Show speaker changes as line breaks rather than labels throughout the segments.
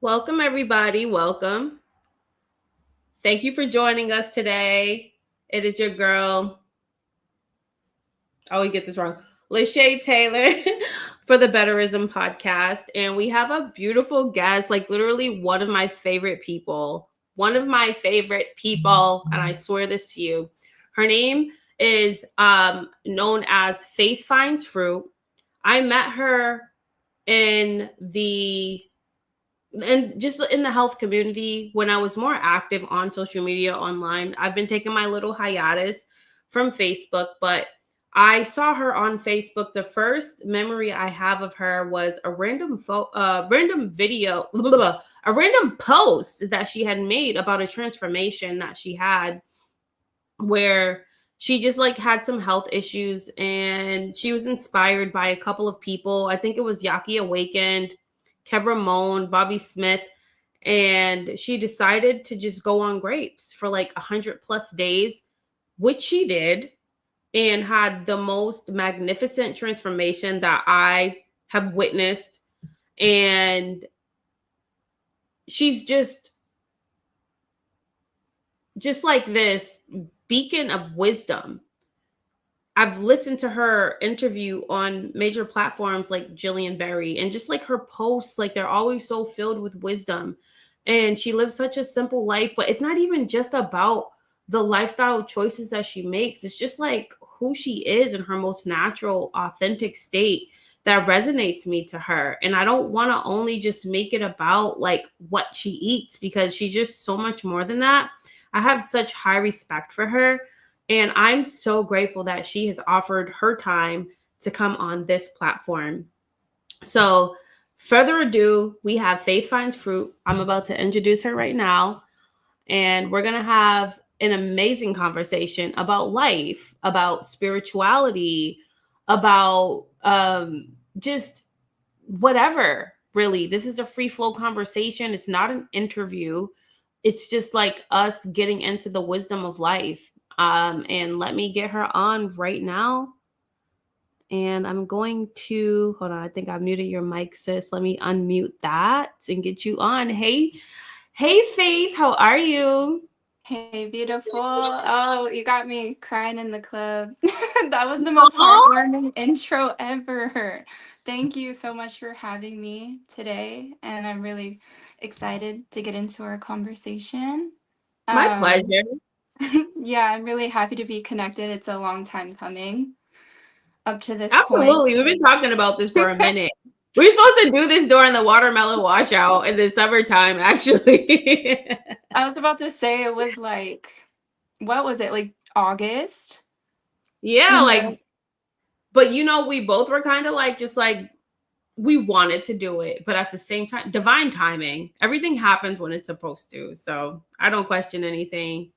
Welcome, everybody. Welcome. Thank you for joining us today. It is your girl. I always get this wrong. Lachey Taylor for the Betterism Podcast. And we have a beautiful guest, like literally one of my favorite people. One of my favorite people. And I swear this to you. Her name is known as Faith Finds Fruit. I met her in the and just in the health community when I was more active on social media online. I've been taking my little hiatus from Facebook, but I saw her on Facebook. The first memory I have of her was a random video, a random post that she had made about a transformation that she had where she just like had some health issues and she was inspired by a couple of people. I think it was Yaki Awakened, Kev Ramon, Bobby Smith, and she decided to just go on grapes for like 100+ days, which she did, and had the most magnificent transformation that I have witnessed. And she's just like this beacon of wisdom. I've listened to her interview on major platforms like Jillian Berry, and just like her posts, like they're always so filled with wisdom. And she lives such a simple life, but it's not even just about the lifestyle choices that she makes. It's just like who she is in her most natural, authentic state that resonates me to her. And I don't want to only just make it about like what she eats, because she's just so much more than that. I have such high respect for her. And I'm so grateful that she has offered her time to come on this platform. So, further ado, we have Faith Finds Fruit. I'm about to introduce her right now. And we're going to have an amazing conversation about life, about spirituality, about just whatever, really. This is a free flow conversation. It's not an interview. It's just like us getting into the wisdom of life. And let me get her on right now. And I'm going to, hold on, I think I muted your mic, sis. Let me unmute that and get you on. Hey, Faith, how are you?
Hey, beautiful. Oh, you got me crying in the club. That was the most heartwarming intro ever. Thank you so much for having me today. And I'm really excited to get into our conversation.
My pleasure.
Yeah, I'm really happy to be connected. It's a long time coming up to this point.
Absolutely. We've been talking about this for a minute. We're supposed to do this during the watermelon washout in the summertime, actually.
I was about to say it was like, what was it, like August?
Yeah,
Mhm.
like, but we both were kind of like, just like, we wanted to do it, but at the same time, divine timing. Everything happens when it's supposed to. So I don't question anything.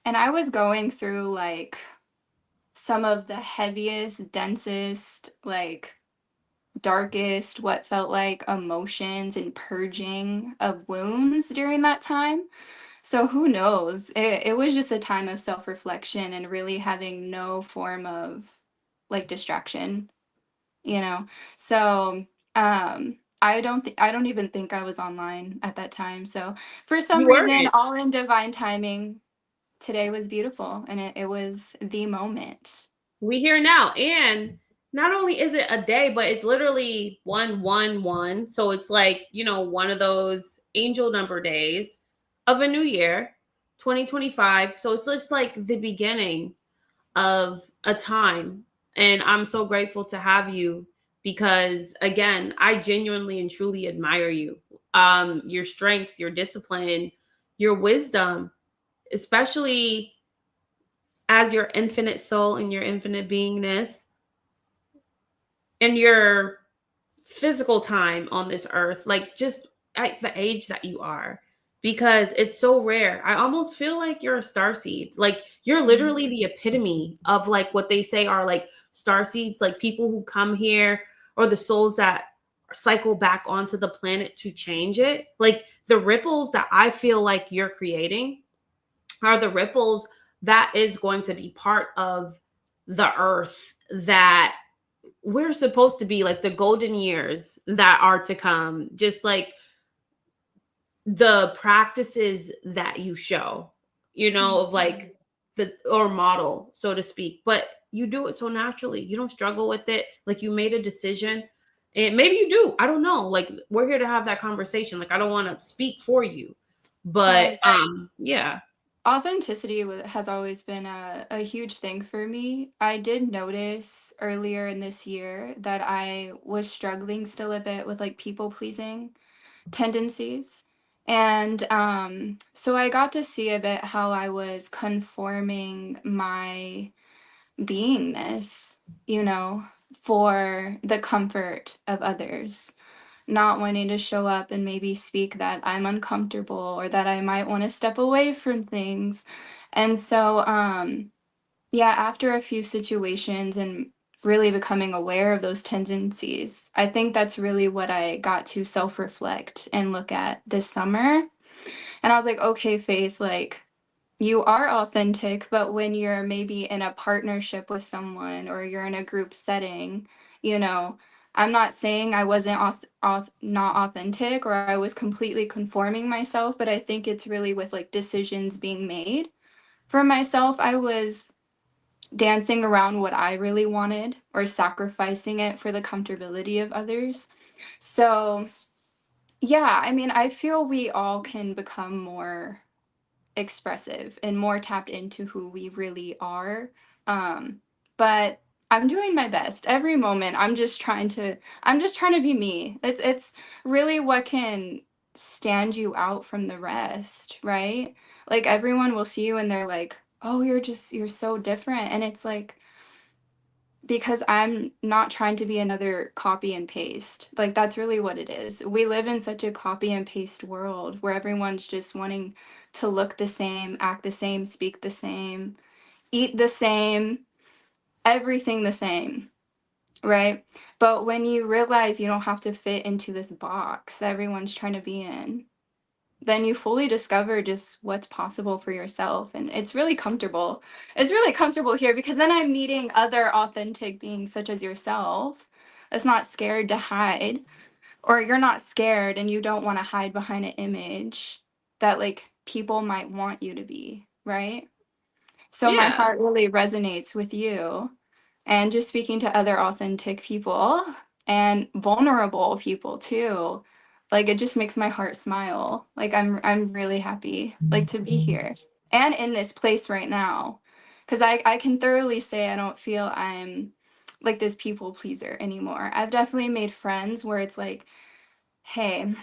And I was going through like some of the heaviest, densest, like darkest, what felt like emotions and purging of wounds during that time. So who knows? It was just a time of self-reflection and really having no form of like distraction, you know? So I don't even think I was online at that time. So for some
You
reason,
weren't.
all in divine timing, today was beautiful and it was the moment.
We here now. And not only is it a day, but it's literally 111. So it's like, one of those angel number days of a new year, 2025. So it's just like the beginning of a time. And I'm so grateful to have you because, again, I genuinely and truly admire you. Your strength, your discipline, your wisdom, especially as your infinite soul and your infinite beingness, and your physical time on this earth, like just at the age that you are, because it's so rare. I almost feel like you're a star seed. Like you're literally the epitome of like what they say are like star seeds, like people who come here or the souls that cycle back onto the planet to change it. Like the ripples that I feel like you're creating are the ripples that is going to be part of the earth that we're supposed to be, like the golden years that are to come. Just like the practices that you show, of like the or model, so to speak, but you do it so naturally. You don't struggle with it. Like you made a decision, and maybe you do. I don't know. Like we're here to have that conversation. Like I don't want to speak for you, but
Right.
yeah.
Authenticity has always been a huge thing for me. I did notice earlier in this year that I was struggling still a bit with like people pleasing tendencies. And so I got to see a bit how I was conforming my beingness, for the comfort of others, not wanting to show up and maybe speak that I'm uncomfortable or that I might want to step away from things. And so, yeah, after a few situations and really becoming aware of those tendencies, I think that's really what I got to self reflect and look at this summer. And I was like, okay, Faith, like, you are authentic, but when you're maybe in a partnership with someone or you're in a group setting, you know, I'm not saying I wasn't not authentic or I was completely conforming myself, but I think it's really with like decisions being made for myself. I was dancing around what I really wanted or sacrificing it for the comfortability of others. So, yeah, I mean, I feel we all can become more expressive and more tapped into who we really are. But I'm doing my best every moment. I'm just trying to be me. It's really what can stand you out from the rest, right? Like everyone will see you and they're like, "Oh, you're so different." And it's like because I'm not trying to be another copy and paste. Like that's really what it is. We live in such a copy and paste world where everyone's just wanting to look the same, act the same, speak the same, eat the same, everything the same, right? But when you realize you don't have to fit into this box that everyone's trying to be in, then you fully discover just what's possible for yourself. And it's really comfortable. It's really comfortable here because then I'm meeting other authentic beings such as yourself that's not scared to hide, or you're not scared and you don't want to hide behind an image that like people might want you to be, right? So my
Yes.
heart really resonates with you and just speaking to other authentic people and vulnerable people too. Like it just makes my heart smile. Like I'm really happy like to be here and in this place right now. Cuz I can thoroughly say I don't feel I'm like this people pleaser anymore. I've definitely made friends where it's like, hey,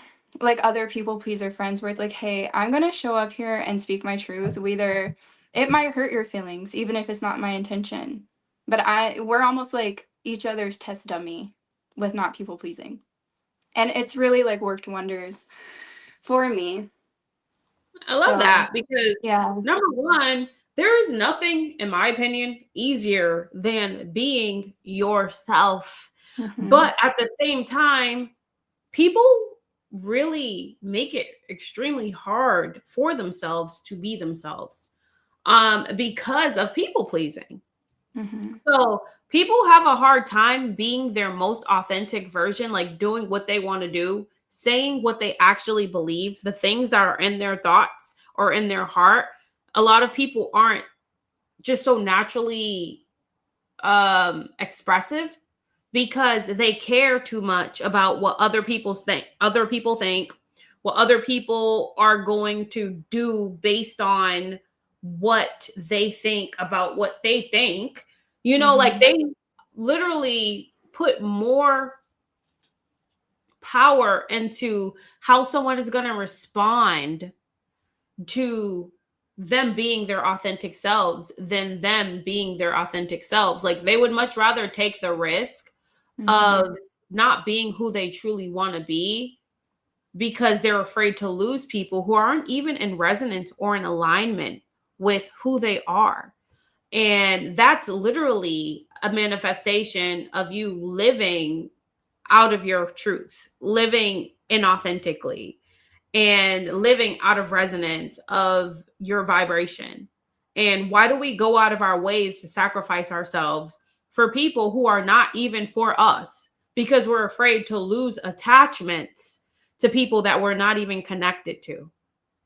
like other people pleaser friends where it's like, hey, I'm gonna show up here and speak my truth. Whether it might hurt your feelings, even if it's not my intention. But we're almost like each other's test dummy with not people pleasing. And it's really like worked wonders for me.
I love
So
that because
yeah.
number one, there is nothing, in my opinion, easier than being yourself.
Hmm.
But at the same time, people really make it extremely hard for themselves to be themselves because of people pleasing.
Hmm.
So people have a hard time being their most authentic version, like doing what they want to do, saying what they actually believe, the things that are in their thoughts or in their heart. A lot of people aren't just so naturally expressive because they care too much about what other people think, what other people are going to do based on what they think about what they think. Like
Hmm.
they literally put more power into how someone is going to respond to them being their authentic selves than them being their authentic selves. Like they would much rather take the risk
Hmm.
of not being who they truly want to be because they're afraid to lose people who aren't even in resonance or in alignment with who they are. And that's literally a manifestation of you living out of your truth, living inauthentically, and living out of resonance of your vibration. And why do we go out of our ways to sacrifice ourselves for people who are not even for us? Because we're afraid to lose attachments to people that we're not even connected to.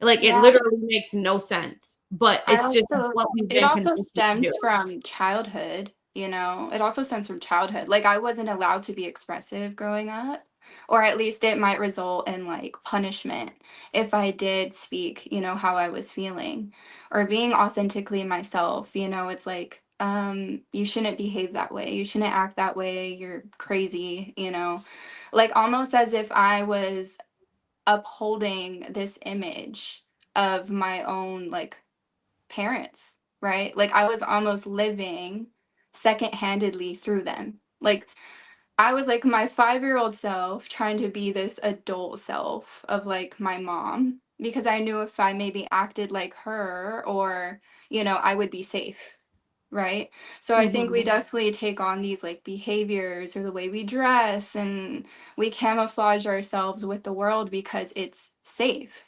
Like, it
Yeah.
literally makes no sense, but
I
it's just
also,
what we've
it
been
also
conditioned to do.
stems from childhood, it also stems from childhood. Like, I wasn't allowed to be expressive growing up, or at least it might result in like punishment if I did speak, how I was feeling or being authentically myself. It's like, you shouldn't behave that way. You shouldn't act that way. You're crazy, like almost as if I was upholding this image of my own like parents, right? Like I was almost living second-handedly through them. Like I was like my 5-year-old self trying to be this adult self of like my mom because I knew if I maybe acted like her or, I would be safe. Right. So I think we
Mhm.
definitely take on these like behaviors or the way we dress and we camouflage ourselves with the world because it's safe.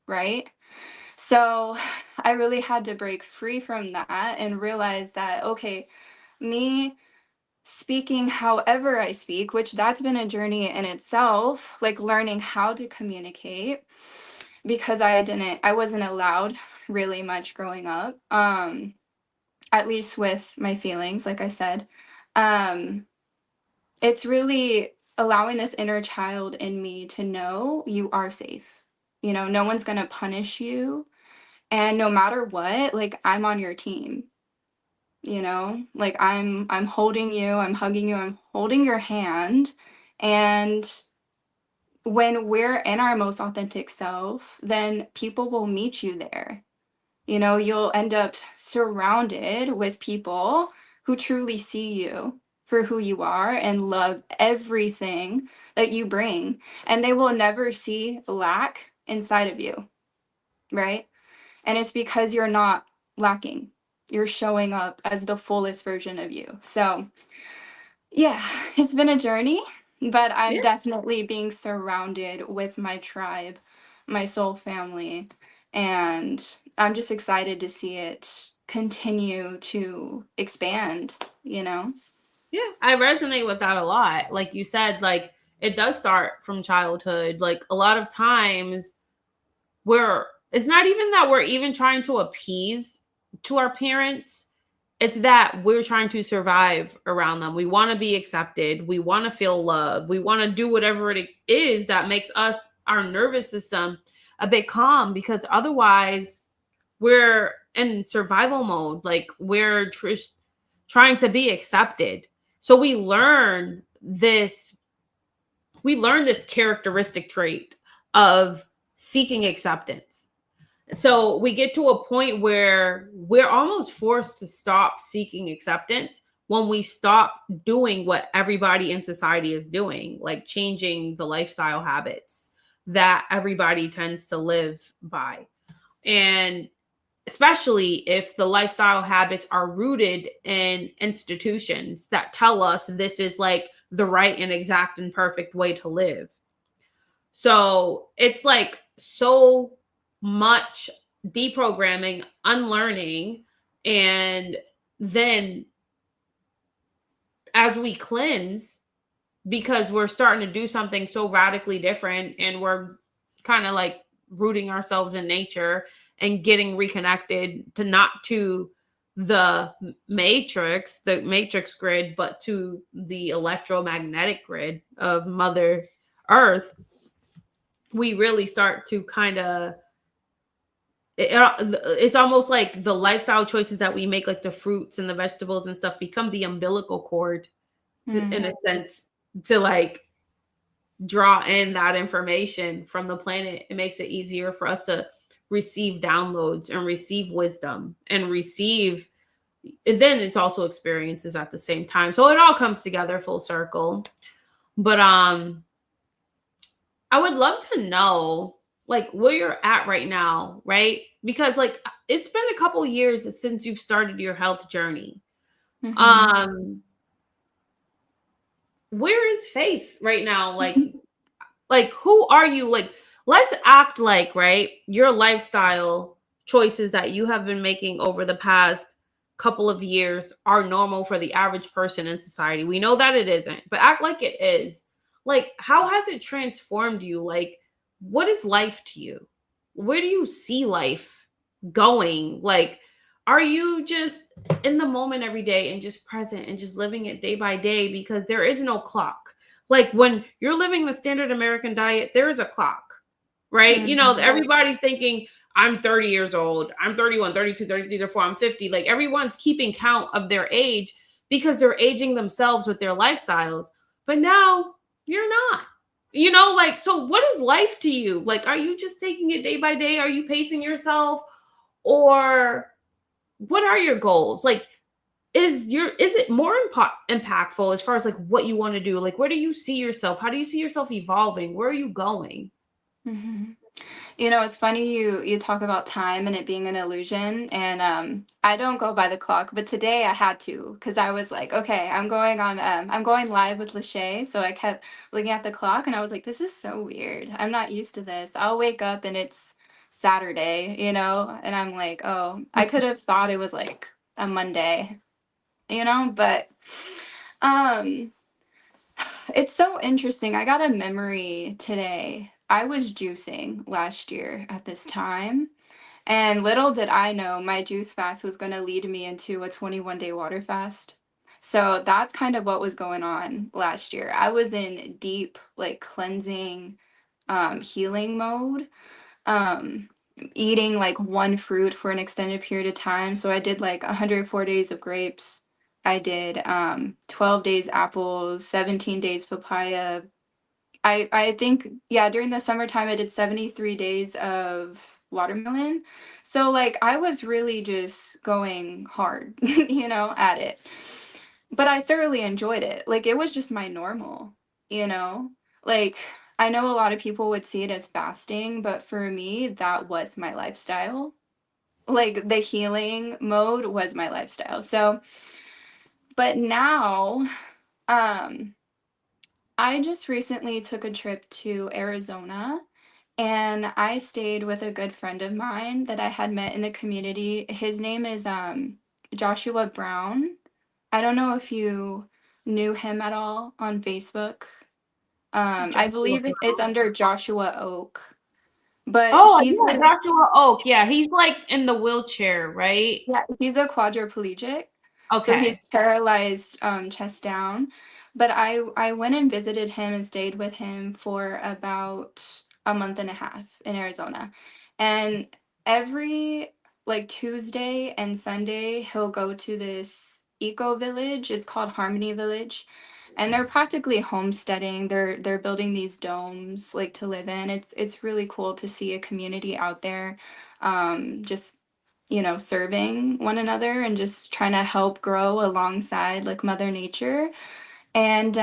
Right. So I really had to break free from that and realize that, okay, me speaking however I speak, which that's been a journey in itself, like learning how to communicate because I wasn't allowed really much growing up. At least with my feelings, like I said. Um, it's really allowing this inner child in me to know you are safe. No one's going to punish you. And no matter what, like I'm on your team, like I'm holding you, I'm hugging you, I'm holding your hand. And when we're in our most authentic self, then people will meet you there. You'll end up surrounded with people who truly see you for who you are and love everything that you bring. And they will never see lack inside of you, right? And it's because you're not lacking. You're showing up as the fullest version of you. So, yeah, it's been a journey, but I'm
Yeah.
definitely being surrounded with my tribe, my soul family, and I'm just excited to see it continue to expand.
Yeah, I resonate with that a lot. Like you said, like it does start from childhood. Like a lot of times we're it's not even that we're even trying to appease to our parents. It's that we're trying to survive around them. We want to be accepted. We want to feel love. We want to do whatever it is that makes us, our nervous system, a bit calm, because otherwise we're in survival mode. Like we're trying to be accepted. So we learn this characteristic trait of seeking acceptance. So we get to a point where we're almost forced to stop seeking acceptance when we stop doing what everybody in society is doing, like changing the lifestyle habits that everybody tends to live by. And especially if the lifestyle habits are rooted in institutions that tell us this is like the right and exact and perfect way to live. So it's like so much deprogramming, unlearning, and then as we cleanse, because we're starting to do something so radically different and we're kind of like rooting ourselves in nature and getting reconnected to not to the matrix grid, but to the electromagnetic grid of Mother Earth. We really start to kind of it's almost like the lifestyle choices that we make, like the fruits and the vegetables and stuff, become the umbilical cord in
Mm.
a sense, to like draw in that information from the planet. It makes it easier for us to receive downloads and receive wisdom and receive, and then it's also experiences at the same time. So it all comes together full circle. But I would love to know like where you're at right now, right? Because like it's been a couple years since you've started your health journey.
Mhm.
Um where is Faith right now? Like who are you? Like let's act like, right, your lifestyle choices that you have been making over the past couple of years are normal for the average person in society. We know that it isn't, but act like it is. Like how has it transformed you? Like what is life to you? Where do you see life going? Like, are you just in the moment every day and just present and just living it day by day? Because there is no clock. Like, when you're living the standard American diet, there is a clock, right? You know,
Mhm.
everybody's thinking, I'm 30 years old, I'm 31, 32, 33, 34, I'm 50. Like, everyone's keeping count of their age because they're aging themselves with their lifestyles. But now you're not. You know, like, so what is life to you? Like, are you just taking it day by day? Are you pacing yourself? Or what are your goals? Like, is it more impactful as far as like what you want to do? Like, where do you see yourself? How do you see yourself evolving? Where are you going?
Mhm. You know, it's funny you talk about time and it being an illusion, and I don't go by the clock, but today I had to because I was like, okay, I'm going live with Lachey, so I kept looking at the clock and I was like, this is so weird. I'm not used to this. I'll wake up and it's Saturday, you know, and I'm like, oh, I could have thought it was like a Monday, you know, but um it's so interesting. I got a memory today. I was juicing last year at this time, and little did I know my juice fast was going to lead me into a 21-day water fast. So that's kind of what was going on last year. I was in deep, like cleansing, healing mode, um, eating like one fruit for an extended period of time. So I did like 104 days of grapes. I did 12 days apples, 17 days papaya. I think, yeah, during the summertime I did 73 days of watermelon. So like I was really just going hard, you know, at it. But I thoroughly enjoyed it. Like it was just my normal, you know? Like I know a lot of people would see it as fasting, but for me that was my lifestyle. Like the healing mode was my lifestyle. So, but now um I just recently took a trip to Arizona, and I stayed with a good friend of mine that I had met in the community. His name is Joshua Brown. I don't know if you knew him at all on Facebook. I
Joshua
believe it's
Brown.
under Joshua Oak, but
Oh,
he's
yeah,
a,
Joshua Oak. Yeah, he's like in the wheelchair, right?
yeah, he's a quadriplegic. So he's
Okay.
paralyzed chest down. But I went and visited him and stayed with him for about a month and a half in Arizona. And every like Tuesday and Sunday he'll go to this eco village. It's called Harmony Village. And they're practically homesteading. They're building these domes like to live in. It's really cool to see a community out there just you know, serving one another and just trying to help grow alongside like Mother Nature. And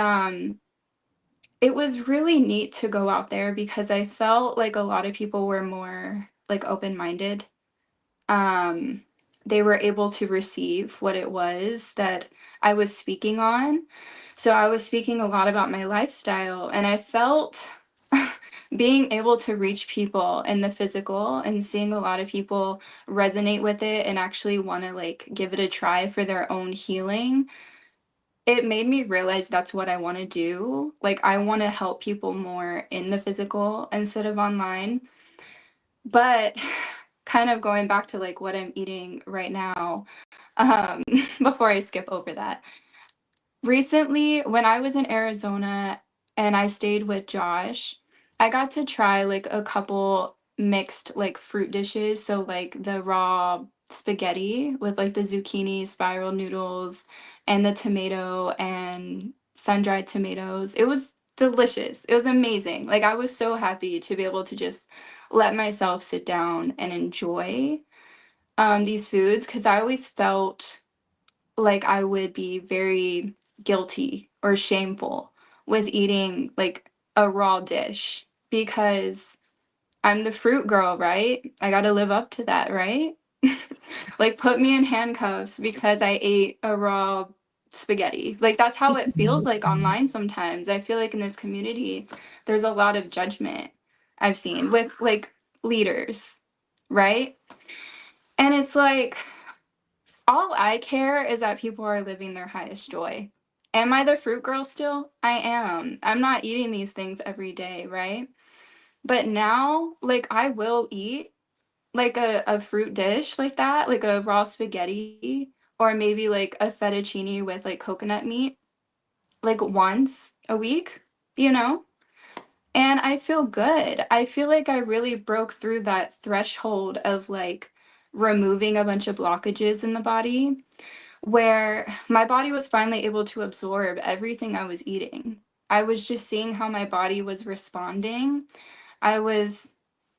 it was really neat to go out there because I felt like a lot of people were more like open-minded. Um, they were able to receive what it was that I was speaking on. So I was speaking a lot about my lifestyle, and I felt being able to reach people in the physical and seeing a lot of people resonate with it and actually want to like give it a try for their own healing. It made me realize that's what I want to do. Like I want to help people more in the physical instead of online. But kind of going back to like what I'm eating right now, um, before I skip over that. Recently, when I was in Arizona and I stayed with Josh, I got to try like a couple mixed like fruit dishes. So like the raw spaghetti with like the zucchini spiral noodles and the tomato and sun-dried tomatoes. It was delicious. It was amazing. Like I was so happy to be able to just let myself sit down and enjoy these foods because I always felt like I would be very guilty or shameful with eating like a raw dish because I'm the fruit girl, right? I got to live up to that, right? Like put me in handcuffs because I ate a raw spaghetti. Like that's how it feels like online sometimes. I feel like in this community there's a lot of judgment I've seen with like leaders, right? And it's like all I care is that people are living their highest joy. Am I the fruit girl still? I am. I'm not eating these things every day, right? But now, like, I will eat like a fruit dish like that, like a raw spaghetti, or maybe like a fettuccine with like coconut meat, like once a week, you know? And I feel good. I feel like I really broke through that threshold of like removing a bunch of blockages in the body, where my body was finally able to absorb everything I was eating. I was just seeing how my body was responding. I was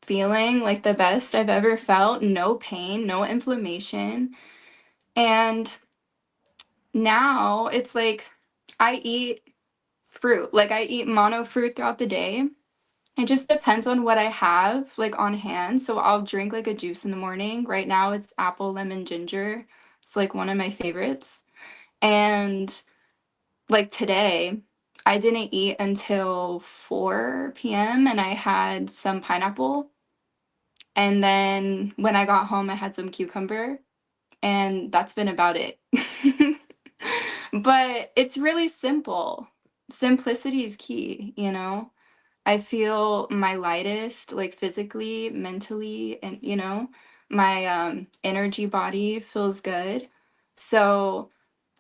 feeling like the best I've ever felt, no pain, no inflammation. And now it's like I eat fruit, like I eat mono fruit throughout the day. It just depends on what I have like on hand. So I'll drink like a juice in the morning. Right now it's apple, lemon, ginger. It's like one of my favorites. And like today, I didn't eat until 4 p.m. and I had some pineapple. And then when I got home, I had some cucumber. And that's been about it. But it's really simple. Simplicity is key, you know? I feel my lightest, like physically, mentally, and my energy body feels good. So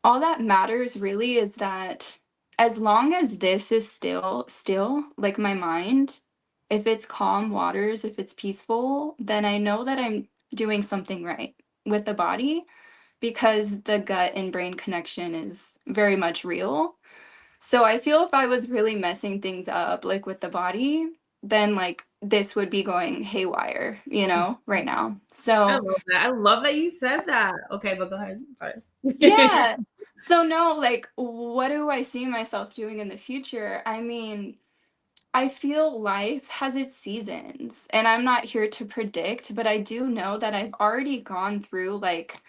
all that matters really is that as long as this is still, like my mind, if it's calm waters, if it's peaceful, then I know that I'm doing something right with the body, because the gut and brain connection is very much real. So I feel if I was really messing things up, like with the body, then like this would be going haywire, right now.
I
So
love that. I love that you said that. Okay, but go ahead. Sorry.
yeah. So no, like what do I see myself doing in the future? I mean, I feel life has its seasons, and I'm not here to predict, but I do know that I've already gone through like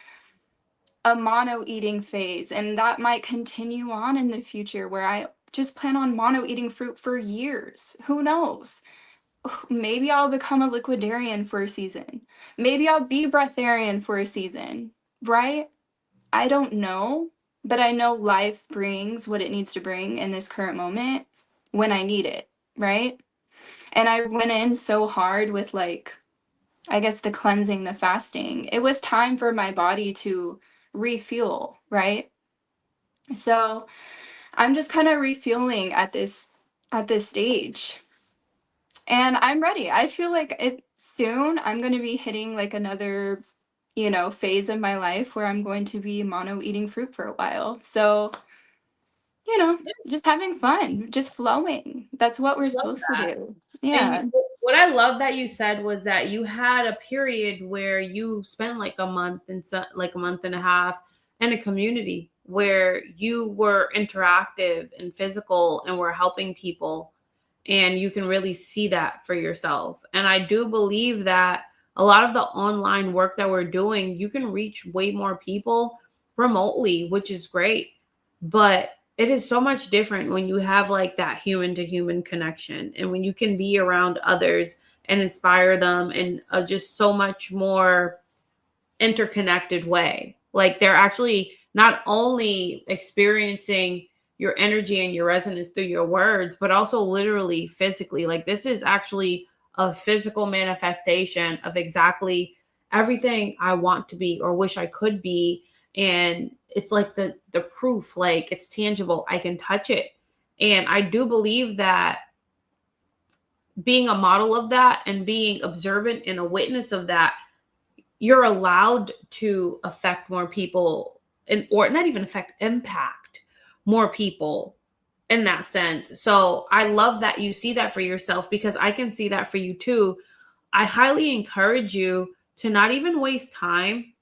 a mono eating phase, and that might continue on in the future where I just plan on mono eating fruit for years. Who knows? Maybe I'll become a liquidarian for a season. Maybe I'll be breatharian for a season, right? I don't know, but I know life brings what it needs to bring in this current moment when I need it, right? And I went in so hard with like, I guess the cleansing, the fasting. It was time for my body to refuel, right? So I'm just kind of refueling at this stage. And I'm ready. I feel like it soon I'm going to be hitting like another, phase of my life where I'm going to be mono eating fruit for a while. So, just having fun, just flowing. That's what we're
Love
supposed to
that.
do.
And
Yeah.
what I love that you said was that you had a period where you spent like a month and like a month and a half in a community where you were interactive and physical and were helping people, and you can really see that for yourself. And I do believe that a lot of the online work that we're doing, you can reach way more people remotely, which is great. But it is so much different when you have like that human to human connection, and when you can be around others and inspire them in a just so much more interconnected way. Like they're actually not only experiencing your energy and your resonance through your words, but also literally physically. Like this is actually a physical manifestation of exactly everything I want to be or wish I could be. And it's like the proof, like it's tangible. I can touch it. And I do believe that being a model of that and being observant and a witness of that, you're allowed to affect more people, and or not even affect, impact more people in that sense. So I love that you see that for yourself, because I can see that for you too. I highly encourage you to not even waste time,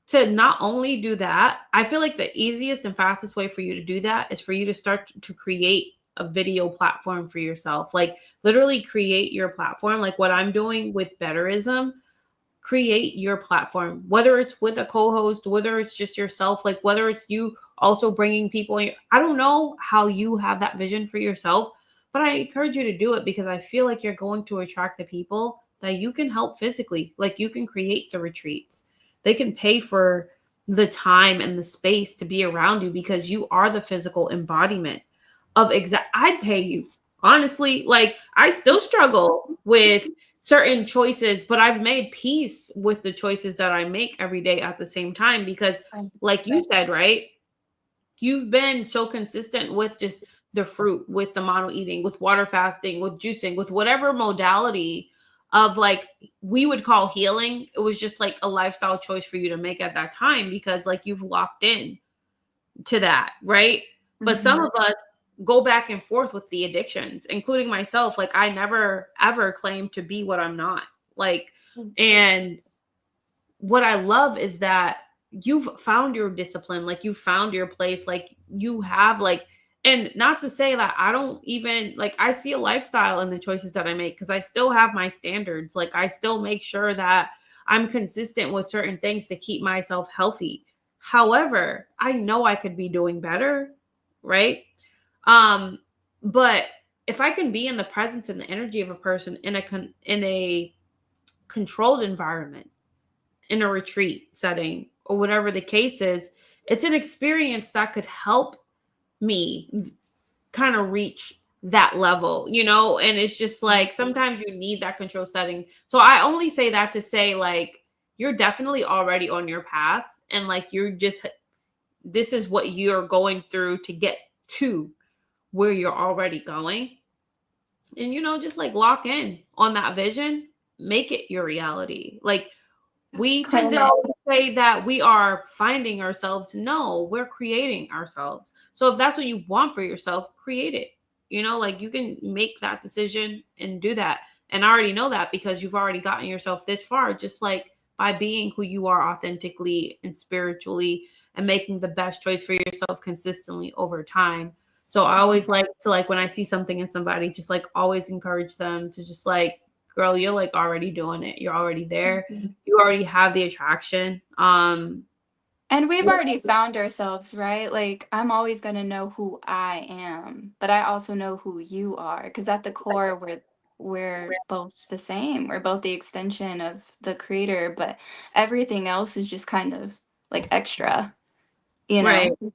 to not only do that. I feel like the easiest and fastest way for you to do that is for you to start to create a video platform for yourself. Like literally create your platform, like what I'm doing with Betterism. Create your platform, whether it's with a co-host, whether it's just yourself, like whether it's you also bringing people in. I don't know how you have that vision for yourself, but I encourage you to do it, because I feel like you're going to attract the people that you can help physically. Like you can create the retreats, they can pay for the time and the space to be around you, because you are the physical embodiment of exact. I'd pay you Honestly, like I still struggle with certain choices, but I've made peace with the choices that I make every day at the same time because, like you said, right? You've been so consistent with just the fruit, with the mono eating, with water fasting, with juicing, with whatever modality of like we would call healing. It was just like a lifestyle choice for you to make at that time because like you've locked in to that, right? But some of us go back and forth with the addictions, including myself. Like I never ever claimed to be what I'm not. Like, and what I love is that you've found your discipline, like you found your place, like you have like, and not to say that I don't even like I see a lifestyle in the choices that I make because I still have my standards. Like I still make sure that I'm consistent with certain things to keep myself healthy. However, I know I could be doing better, right? Um, but if I can be in the presence and the energy of a person in in a controlled environment, in a retreat setting or whatever the case is, it's an experience that could help me kind of reach that level, you know? And it's just like sometimes you need that control setting. So I only say that to say, like, you're definitely already on your path. And like, you're just, this is what you're going through to get to where you're already going. And, you know, just like lock in on that vision, make it your reality. Like, we tend
Claim
to
it.
always say that we are finding ourselves. No, we're creating ourselves. So if that's what you want for yourself, create it. You know, like you can make that decision and do that. And I already know that because you've already gotten yourself this far, just like by being who you are authentically and spiritually and making the best choice for yourself consistently over time. So I always like to like when I see something in somebody, just like always encourage them to just like, girl, you're like already doing it. You're already there. You already have the attraction.
And we've already found ourselves, right? Like, I'm always going to know who I am, but I also know who you are. Because at the core, we're both the same. We're both the extension of the creator, but everything else is just kind of like extra, you
Right.
know,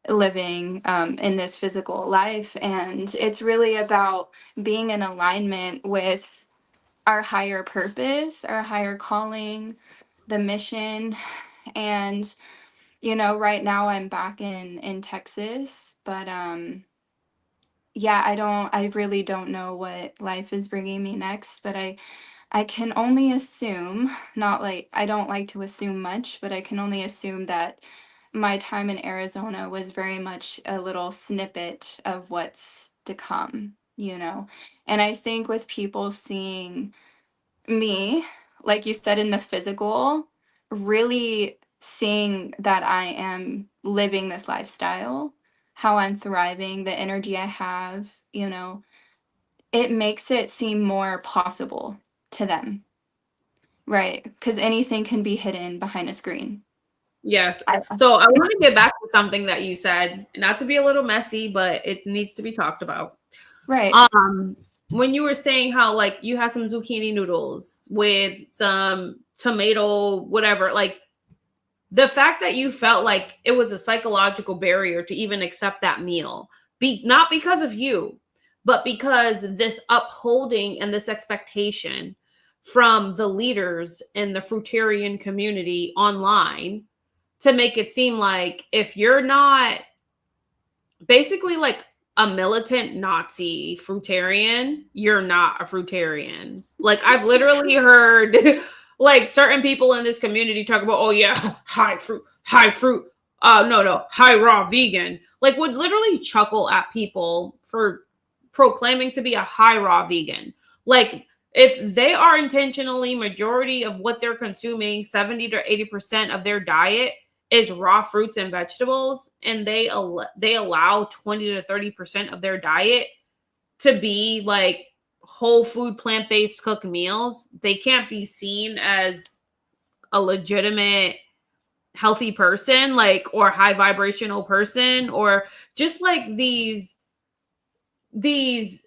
living in this physical life. And it's really about being in alignment with our higher purpose, our higher calling, the mission. And you know, right now I'm back in Texas, but yeah, I really don't know what life is bringing me next, but I can only assume, not like I don't like to assume much, but I can only assume that my time in Arizona was very much a little snippet of what's to come, you know. And I think with people seeing me, like you said, in the physical, really seeing that I am living this lifestyle, how I'm thriving, the energy I have, you know, it makes it seem more possible to them, right? Because anything can be hidden behind a screen.
Yes. So I want to get back to something that you said, not to be a little messy, but it needs to be talked about.
Right.
When you were saying how like you had some zucchini noodles with some tomato, whatever, like the fact that you felt like it was a psychological barrier to even accept that meal, not because of you, but because this upholding and this expectation from the leaders in the fruitarian community online to make it seem like if you're not basically like a militant Nazi fruitarian, you're not a fruitarian. Like I've literally heard like certain people in this community talk about, oh yeah, high fruit, no, high raw vegan. Like would literally chuckle at people for proclaiming to be a high raw vegan. Like if they are intentionally majority of what they're consuming, 70 to 80% of their diet is raw fruits and vegetables, and they allow 20 to 30% of their diet to be like whole food plant-based cooked meals, they can't be seen as a legitimate healthy person, like, or high vibrational person, or just like these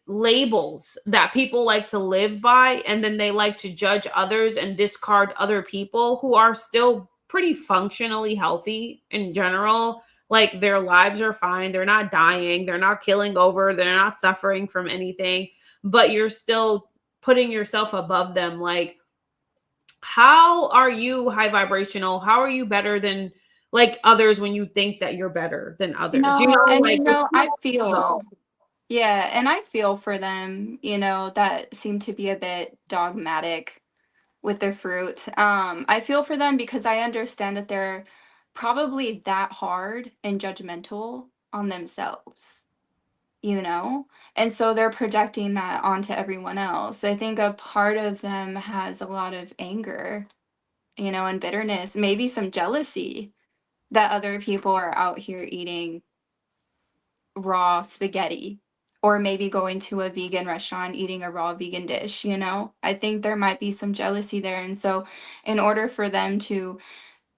labels that people like to live by, and then they like to judge others and discard other people who are still pretty functionally healthy in general. Like their lives are fine. They're not dying. They're not killing over. They're not suffering from anything, but you're still putting yourself above them. Like, how are you high vibrational? How are you better than like others when you think that you're better than others? You
No,
know,
and
like
I feel, yeah, and I feel for them, that seem to be a bit dogmatic with their fruit. I feel for them because I understand that they're probably that hard and judgmental on themselves, and so they're projecting that onto everyone else. I think a part of them has a lot of anger, and bitterness, maybe some jealousy that other people are out here eating raw spaghetti, or maybe going to a vegan restaurant eating a raw vegan dish. I think there might be some jealousy there, and so in order for them to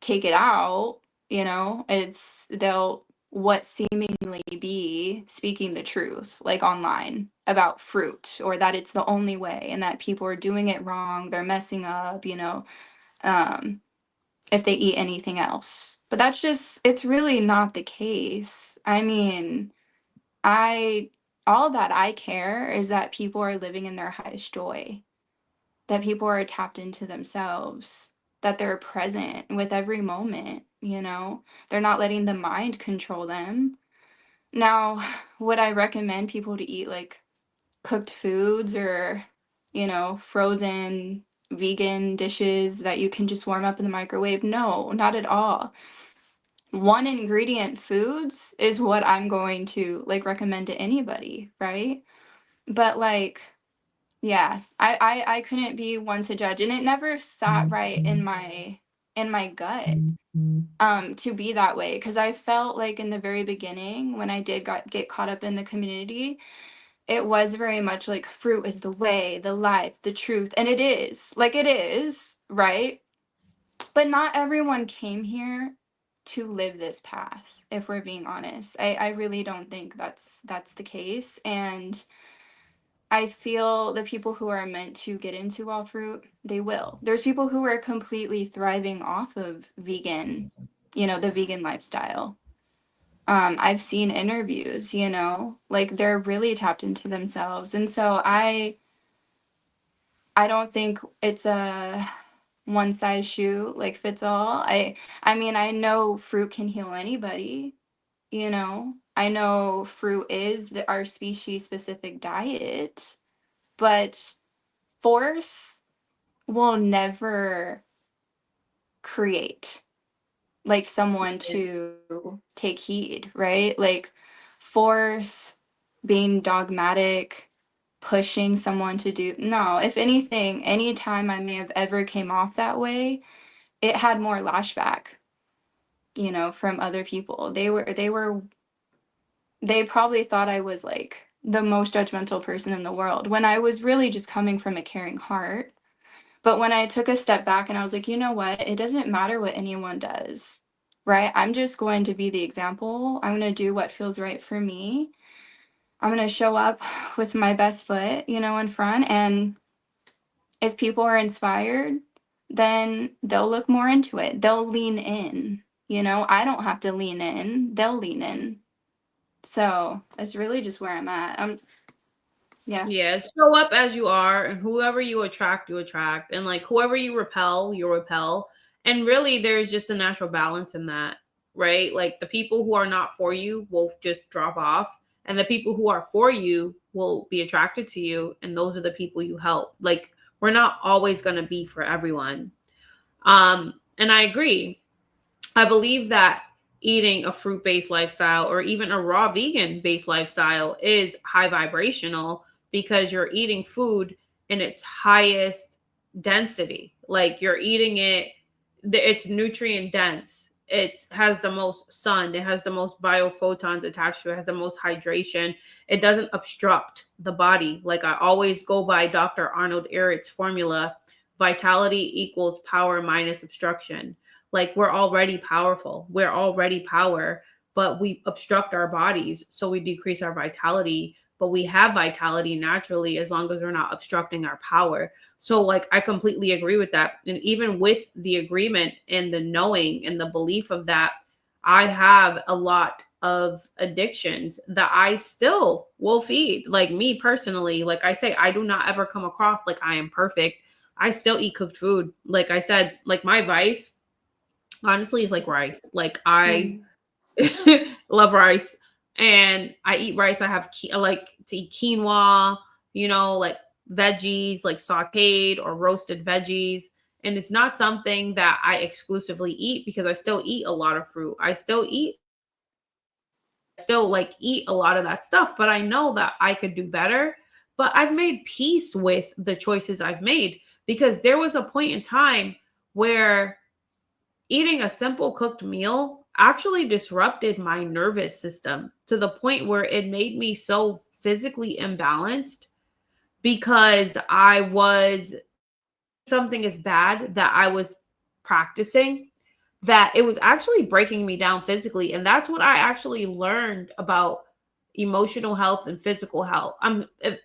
take it out, they'll what seemingly be speaking the truth, like online about fruit, or that it's the only way and that people are doing it wrong, they're messing up, um if they eat anything else. But it's really not the case. I mean, I all that I care is that people are living in their highest joy, that people are tapped into themselves, that they're present with every moment. They're not letting the mind control them. Now, would I recommend people to eat like cooked foods or, frozen vegan dishes that you can just warm up in the microwave? No, not at all. One ingredient foods is what I'm going to like recommend to anybody, right? But like, yeah, I couldn't be one to judge, and it never sat right in my gut to be that way, because I felt like in the very beginning when I did get caught up in the community, it was very much like fruit is the way, the life, the truth, and it is, right? But not everyone came here to live this path, if we're being honest. I really don't think that's the case. And I feel the people who are meant to get into all fruit, they will. There's people who are completely thriving off of vegan, the vegan lifestyle. I've seen interviews, like they're really tapped into themselves. And so I don't think it's a one size shoe like fits all. I mean, I know fruit can heal anybody. I know fruit is our species specific diet, but force will never create like someone to take heed, right? Like force, being dogmatic, pushing someone to do, no, if anything, anytime I may have ever came off that way, it had more lashback, from other people. They probably thought I was like the most judgmental person in the world when I was really just coming from a caring heart. But when I took a step back and I was like, you know what? It doesn't matter what anyone does, right? I'm just going to be the example. I'm going to do what feels right for me. I'm going to show up with my best foot, in front. And if people are inspired, then they'll look more into it. They'll lean in. I don't have to lean in. They'll lean in. So it's really just where I'm at. Yeah.
Yeah, show up as you are, and whoever you attract, and like whoever you repel, you repel. And really, there's just a natural balance in that, right? Like the people who are not for you will just drop off, and the people who are for you will be attracted to you, and those are the people you help. Like we're not always going to be for everyone. And I agree. I believe that eating a fruit based lifestyle or even a raw vegan based lifestyle is high vibrational because you're eating food in its highest density. Like you're eating it, it's nutrient dense. It has the most sun, it has the most biophotons attached to it, has the most hydration. It doesn't obstruct the body. Like I always go by Dr. Arnold Ehret's formula: vitality equals power minus obstruction. Like we're already powerful. We're already power, but we obstruct our bodies. So we decrease our vitality, but we have vitality naturally as long as we're not obstructing our power. So like I completely agree with that. And even with the agreement and the knowing and the belief of that, I have a lot of addictions that I still will feed. Like me personally, like I say, I do not ever come across like I am perfect. I still eat cooked food. Like I said, like my vice honestly is like rice. Like I
Same.
love rice and I eat rice. I like to eat quinoa, like veggies, like sauteed or roasted veggies. And it's not something that I exclusively eat because I still eat a lot of fruit. I still eat still like eat a lot of that stuff, but I know that I could do better. But I've made peace with the choices I've made because there was a point in time where eating a simple cooked meal actually disrupted my nervous system to the point where it made me so physically imbalanced because I was something as bad that I was practicing that it was actually breaking me down physically. And that's what I actually learned about emotional health and physical health.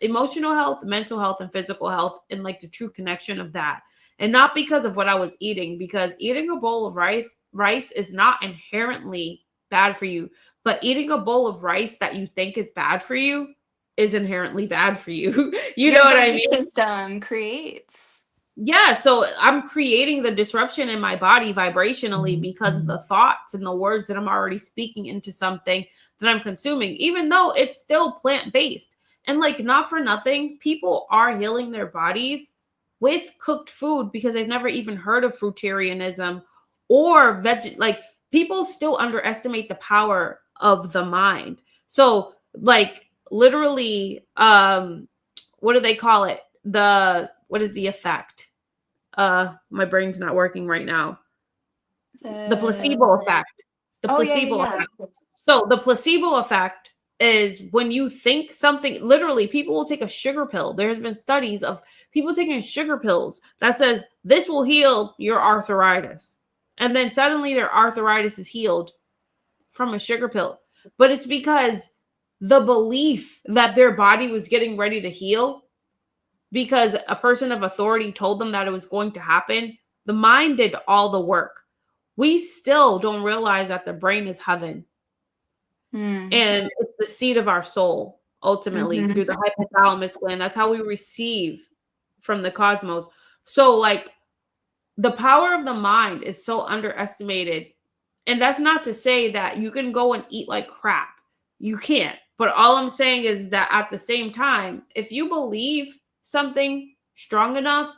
Emotional health, mental health, and physical health, and like the true connection of that. And not because of what I was eating, because eating a bowl of rice is not inherently bad for you. But eating a bowl of rice that you think is bad for you is inherently bad for you. You know
Your
what I
body
mean?
system creates.
Yeah, so I'm creating the disruption in my body vibrationally because of the thoughts and the words that I'm already speaking into something that I'm consuming, even though it's still plant based. And like, not for nothing, people are healing their bodies with cooked food because they've never even heard of fruitarianism or like, people still underestimate the power of the mind. So, like, literally, what do they call it? What is the effect? My brain's not working right now. The
The
placebo effect. The
Oh, yeah,
placebo
yeah,
effect. So the placebo effect is when you think something, literally people will take a sugar pill. There's been studies of people taking sugar pills that says this will heal your arthritis. And then suddenly their arthritis is healed from a sugar pill. But it's because the belief that their body was getting ready to heal because a person of authority told them that it was going to happen, the mind did all the work. We still don't realize that the brain is heaven
yeah.
and it's the seat of our soul ultimately
Mm-hmm.
through the hypothalamus gland. That's how we receive from the cosmos. So, like, the power of the mind is so underestimated. And that's not to say that you can go and eat like crap. You can't. But all I'm saying is that at the same time, if you believe something strong enough,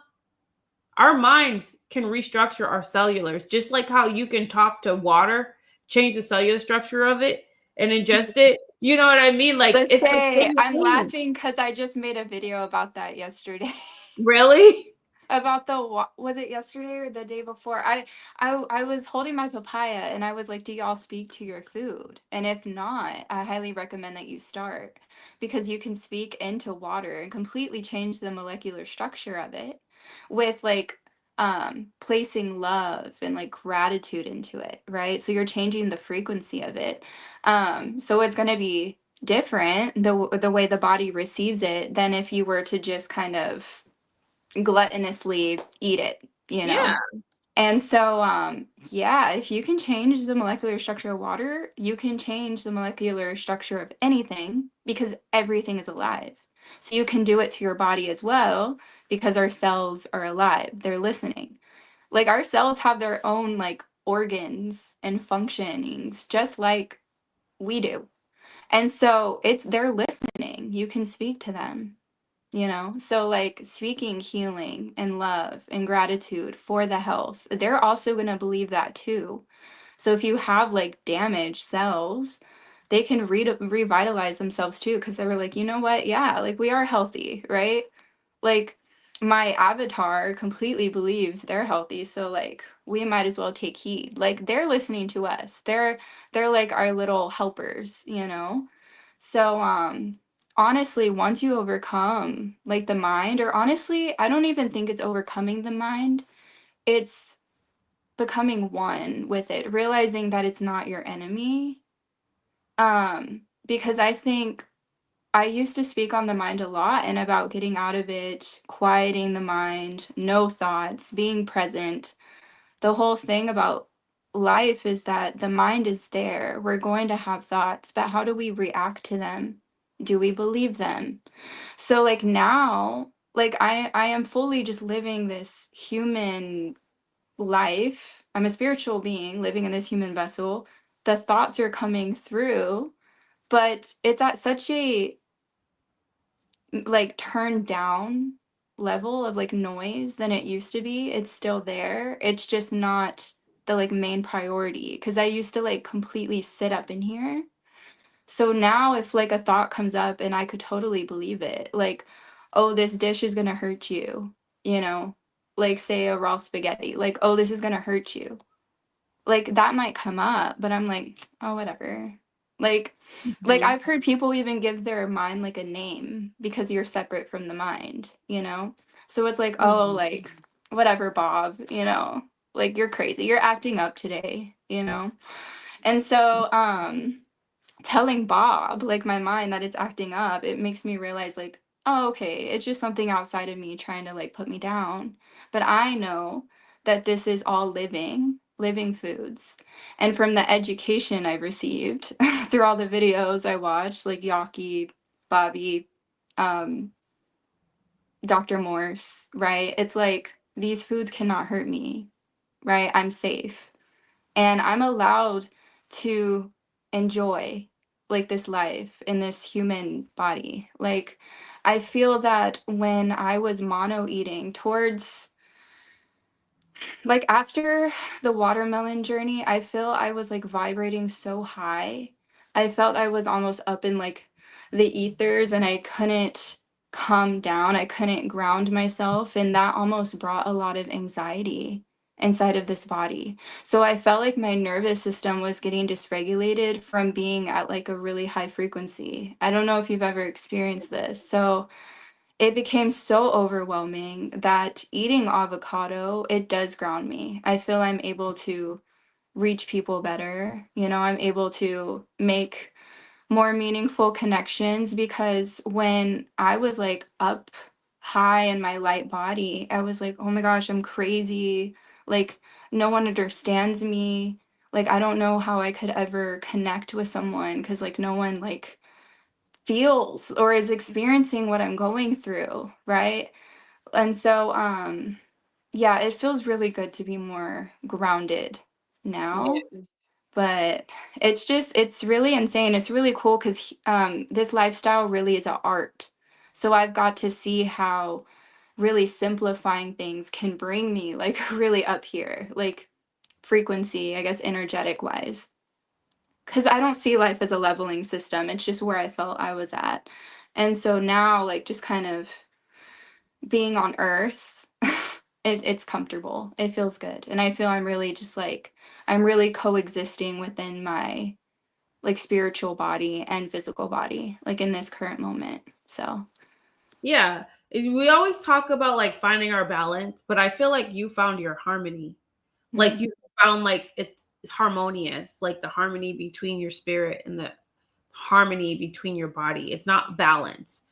our minds can restructure our cellulars, just like how you can talk to water, change the cellular structure of it, and ingest it. You know what I mean? Like,
But
it's the
Shay,
same
I'm
thing.
laughing because I just made a video about that yesterday.
Really?
About was it yesterday or the day before? I was holding my papaya and I was like, "Do y'all speak to your food? And if not, I highly recommend that you start because you can speak into water and completely change the molecular structure of it with like placing love and like gratitude into it, right? So you're changing the frequency of it. So it's going to be different the way the body receives it than if you were to just kind of gluttonously eat it, you
Yeah.
know? And so, yeah, if you can change the molecular structure of water, you can change the molecular structure of anything because everything is alive. So you can do it to your body as well because our cells are alive. They're listening. Like our cells have their own like organs and functionings just like we do. And so they're listening. You can speak to them, so like speaking healing and love and gratitude for the health, they're also going to believe that too. So if you have like damaged cells, they can revitalize themselves too because they were like, you know what, yeah, like we are healthy, right? Like my avatar completely believes they're healthy, so like we might as well take heed. Like they're listening to us, they're like our little helpers. So honestly, once you overcome like the mind, or honestly, I don't even think it's overcoming the mind, it's becoming one with it, realizing that it's not your enemy. Because I think I used to speak on the mind a lot and about getting out of it, quieting the mind, no thoughts, being present, the whole thing about life is that the mind is there. We're going to have thoughts, but how do we react to them? Do we believe them? So like now, like I am fully just living this human life. I'm a spiritual being living in this human vessel. The thoughts are coming through, but it's at such a like turned down level of like noise than it used to be. It's still there. It's just not the like main priority because I used to like completely sit up in here. So now if like a thought comes up and I could totally believe it, like, oh, this dish is gonna hurt you, you know, like say a raw spaghetti, like, oh, this is gonna hurt you. Like that might come up, but I'm like, oh, whatever. Like like
Mhm.
I've heard people even give their mind like a name because you're separate from the mind, you know? So it's like, oh,
Mhm.
like whatever, Bob, you know, like you're crazy. You're acting up today, you know? And so telling Bob, like my mind that it's acting up, it makes me realize like, oh, okay, it's just something outside of me trying to like put me down. But I know that this is all living foods. And from the education I received through all the videos I watched, like Yaki, Bobby, um, Dr. Morse, right? It's like these foods cannot hurt me, right? I'm safe and I'm allowed to enjoy like this life in this human body. Like I feel that when I was mono eating towards like after the watermelon journey, I feel I was like vibrating so high. I felt I was almost up in like the ethers and I couldn't calm down. I couldn't ground myself. And that almost brought a lot of anxiety inside of this body. So I felt like my nervous system was getting dysregulated from being at like a really high frequency. I don't know if you've ever experienced this. So it became so overwhelming that eating avocado, it does ground me. I feel I'm able to reach people better. You know, I'm able to make more meaningful connections because when I was like up high in my light body, I was like, oh my gosh, I'm crazy. Like, no one understands me. Like, I don't know how I could ever connect with someone because, like, no one, like, feels or is experiencing what I'm going through, right? And so yeah, it feels really good to be more grounded now,
Yeah.
but it's really insane. It's really cool cuz this lifestyle really is an art. So I've got to see how really simplifying things can bring me like really up here, like frequency, I guess energetic wise. Because I don't see life as a leveling system. It's just where I felt I was at. And so now, like, just kind of being on Earth, it's comfortable. It feels good. And I feel I'm really just like, I'm really coexisting within my like spiritual body and physical body, like in this current moment. So,
Yeah. We always talk about like finding our balance, but I feel like you found your harmony. Like
mm,
you found like it's harmonious, like the harmony between your spirit and the harmony between your body. It's not balance.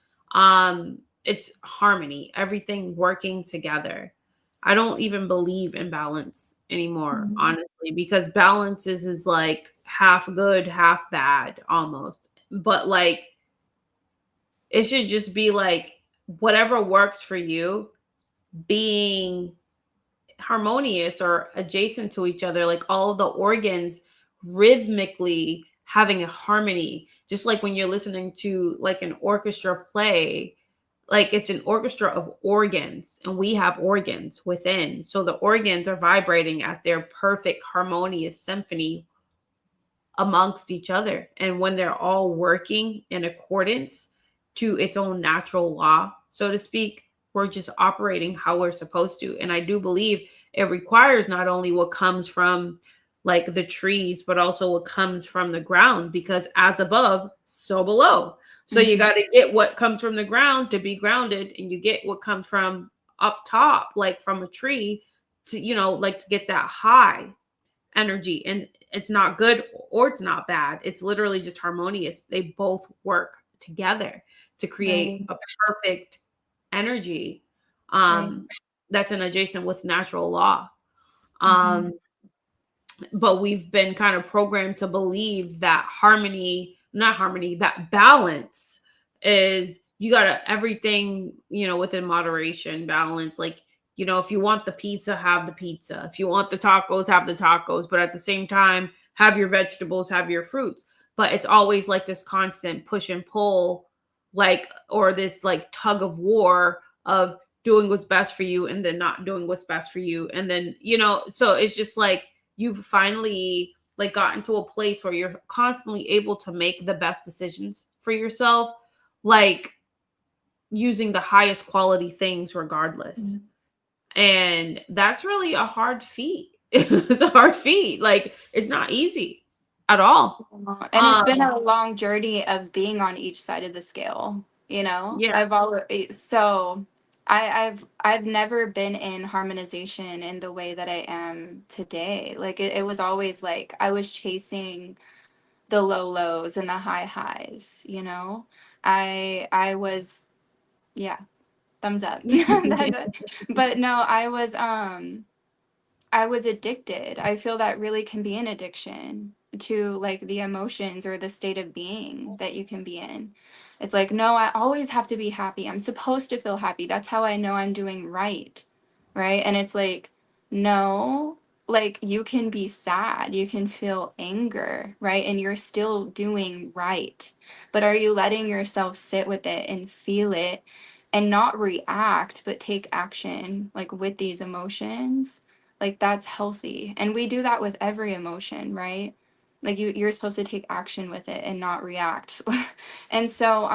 It's harmony, everything working together. I don't even believe in balance anymore,
mm,
honestly, because balance is like half good, half bad almost. But like it should just be like whatever works for you being harmonious or adjacent to each other, like all of the organs rhythmically having a harmony. Just like when you're listening to like an orchestra play, like it's an orchestra of organs, and we have organs within. So the organs are vibrating at their perfect harmonious symphony amongst each other. And when they're all working in accordance to its own natural law, so to speak, we're just operating how we're supposed to. And I do believe it requires not only what comes from like the trees, but also what comes from the ground, because as above, so below. So you
mhm,
got to get what comes from the ground to be grounded, and you get what comes from up top, like from a tree, to, like to get that high energy. And it's not good or it's not bad. It's literally just harmonious. They both work together to create
right,
a perfect energy
right.
um that's an adjacent with natural law.
Mhm,
Um but we've been kind of programmed to believe that that balance is, you gotta everything, within moderation, balance. Like, if you want the pizza, have the pizza. If you want the tacos, have the tacos. But at the same time, have your vegetables, have your fruits. But it's always like this constant push and pull, like, or this like tug of war of doing what's best for you and then not doing what's best for you. And then, so it's just like, you've finally like gotten to a place where you're constantly able to make the best decisions for yourself, like using the highest quality things regardless. And that's really a hard feat. It's a hard feat. Like, it's not easy at all.
And it's been a long journey of being on each side of the scale,
Yeah.
I've never been in harmonization in the way that I am today. Like it was always like I was chasing the low lows and the high highs, I was, yeah, thumbs up. But no, I was addicted. I feel that really can be an addiction to like the emotions or the state of being that you can be in. It's like, no, I always have to be happy. I'm supposed to feel happy. That's how I know I'm doing right. Right. And it's like, no, like you can be sad, you can feel anger, right? And you're still doing right. But are you letting yourself sit with it and feel it and not react, but take action like with these emotions? Like that's healthy. And we do that with every emotion, right? Like you're supposed to take action with it and not react. And so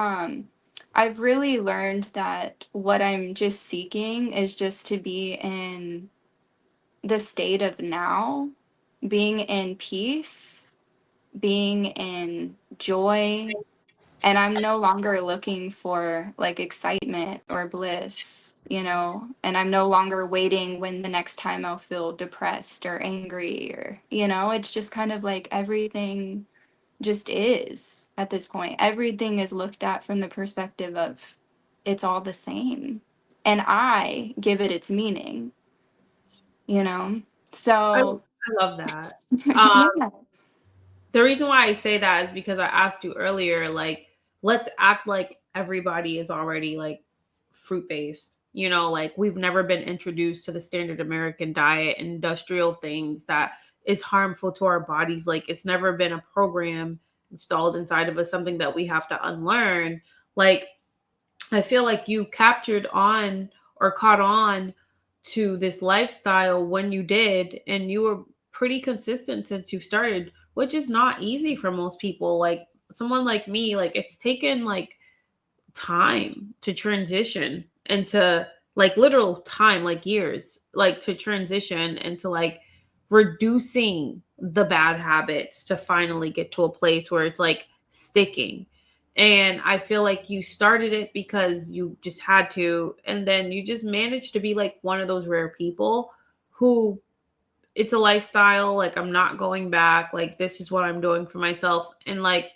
I've really learned that what I'm just seeking is just to be in the state of now, being in peace, being in joy, and I'm no longer looking for like excitement or bliss, and I'm no longer waiting when the next time I'll feel depressed or angry or, it's just kind of like everything just is at this point. Everything is looked at from the perspective of it's all the same. And I give it its meaning, you know?
I,
So,
I love that.
yeah.
The reason why I say that is because I asked you earlier, like, let's act like everybody is already like fruit based. Like, we've never been introduced to the standard American diet, industrial things that is harmful to our bodies. Like, it's never been a program installed inside of us, something that we have to unlearn. Like, I feel like you captured on or caught on to this lifestyle when you did, and you were pretty consistent since you started, which is not easy for most people. Like, someone like me, like, it's taken like time to transition into, like, literal time, like years, like, to transition into like reducing the bad habits to finally get to a place where it's like sticking. And I feel like you started it because you just had to, and then you just managed to be like one of those rare people who, it's a lifestyle, like, I'm not going back, like, this is what I'm doing for myself. And like,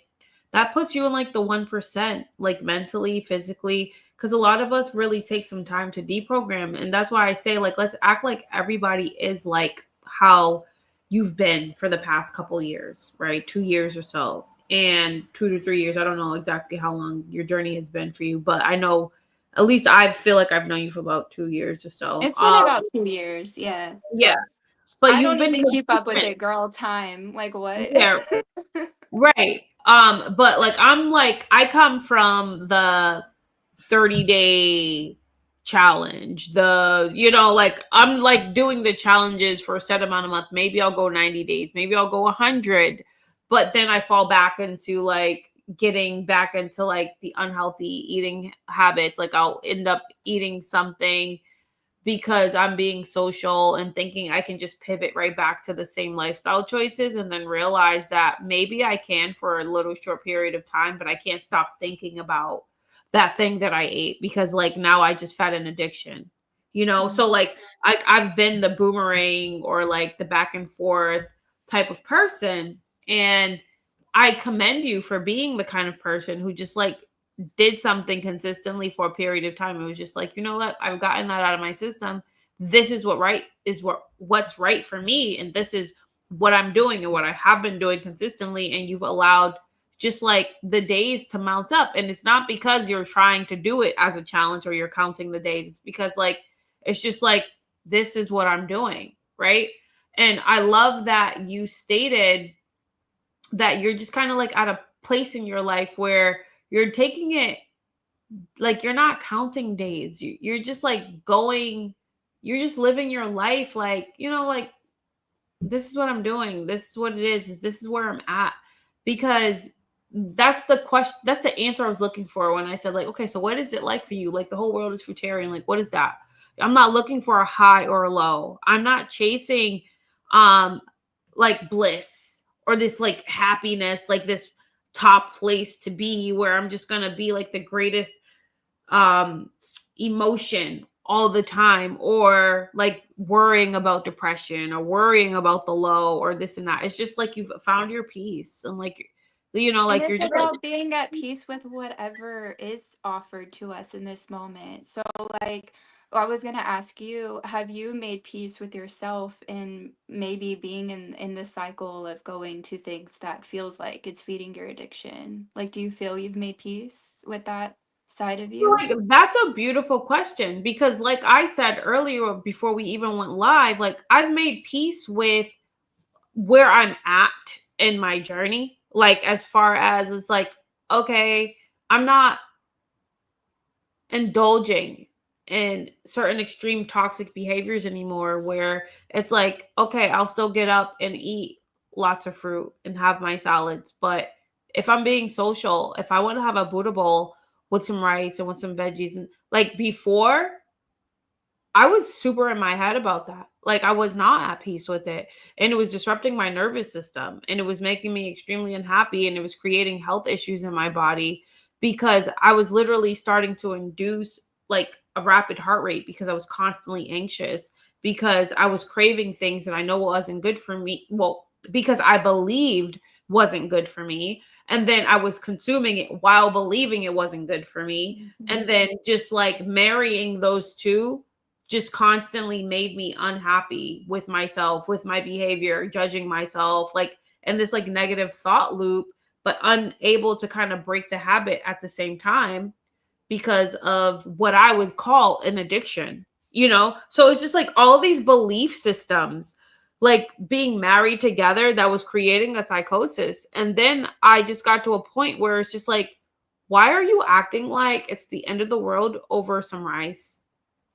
that puts you in like the 1%, like, mentally, physically, because a lot of us really take some time to deprogram. And that's why I say, like, let's act like everybody is like how you've been for the past couple years, right? 2 years or so, and 2 to 3 years. I don't know exactly how long your journey has been for you, but I know, at least I feel like I've known you for about 2 years or so.
It's been about 2 years. Yeah.
Yeah, but
I
you've
don't
been
even keep up with
consistent.
it, girl. Time. Like, what?
Yeah, right. But like, I come from the 30-day challenge. Like, I'm like doing the challenges for a set amount of month. Maybe I'll go 90 days, maybe I'll go 100, but then I fall back into like getting back into like the unhealthy eating habits. Like, I'll end up eating something because I'm being social and thinking I can just pivot right back to the same lifestyle choices, and then realize that maybe I can for a little short period of time, but I can't stop thinking about that thing that I ate, because like now I just fed an addiction. So like, I've been the boomerang or like the back and forth type of person, and I commend you for being the kind of person who just like did something consistently for a period of time. It was just like, you know what? I've gotten that out of my system. This is what's right for me, and this is what I'm doing and what I have been doing consistently, and you've allowed just like the days to mount up. And it's not because you're trying to do it as a challenge or you're counting the days. It's because like it's just like this is what I'm doing, right? And I love that you stated that you're just kind of like at a place in your life where you're taking it like you're not counting days. You're just like going, you're just living your life like, like this is what I'm doing. This is what it is. This is where I'm at. Because that's the question, that's the answer I was looking for when I said, like, okay, so what is it like for you? Like, the whole world is fruitarian. Like, what is that? I'm not looking for a high or a low. I'm not chasing like bliss or this like happiness, like this top place to be where I'm just gonna be like the greatest emotion all the time, or like worrying about depression or worrying about the low or this and that. It's just like you've found your peace, and like
And
like you're
it's
just like
about being at peace with whatever is offered to us in this moment. So, like, I was gonna ask you, have you made peace with yourself in maybe being in the cycle of going to things that feels like it's feeding your addiction? Like, do you feel you've made peace with that side of you?
like that's a beautiful question, because like I said earlier before we even went live, like I've made peace with where I'm at in my journey. Like as far as it's like, okay, I'm not indulging in certain extreme toxic behaviors anymore, where it's like, okay, I'll still get up and eat lots of fruit and have my salads, but if I'm being social, if I want to have a Buddha bowl with some rice and with some veggies, and like before I was super in my head about that. Like I was not at peace with it. And it was disrupting my nervous system, and it was making me extremely unhappy, and it was creating health issues in my body, because I was literally starting to induce like a rapid heart rate because I was constantly anxious, because I was craving things that I know wasn't good for me. Well, because I believed wasn't good for me. And then I was consuming it while believing it wasn't good for me.
Mhm.
And then just like marrying those two just constantly made me unhappy with myself, with my behavior, judging myself, like, and this like negative thought loop, but unable to kind of break the habit at the same time because of what I would call an addiction. So it's just like all these belief systems like being married together that was creating a psychosis. And then I just got to a point where it's just like, why are you acting like it's the end of the world over some rice?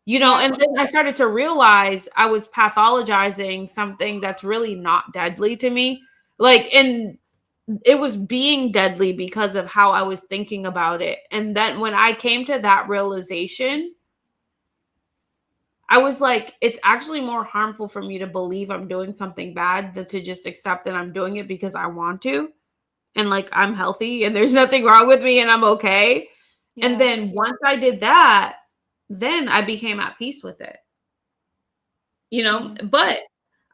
Yeah,
And then I started to realize I was pathologizing something that's really not deadly to me. Like, and it was being deadly because of how I was thinking about it. And then when I came to that realization, I was like, it's actually more harmful for me to believe I'm doing something bad than to just accept that I'm doing it because I want to. And like, I'm healthy and there's nothing wrong with me and I'm okay. And
yeah.
then once I did that, then I became at peace with it.
Mm.
But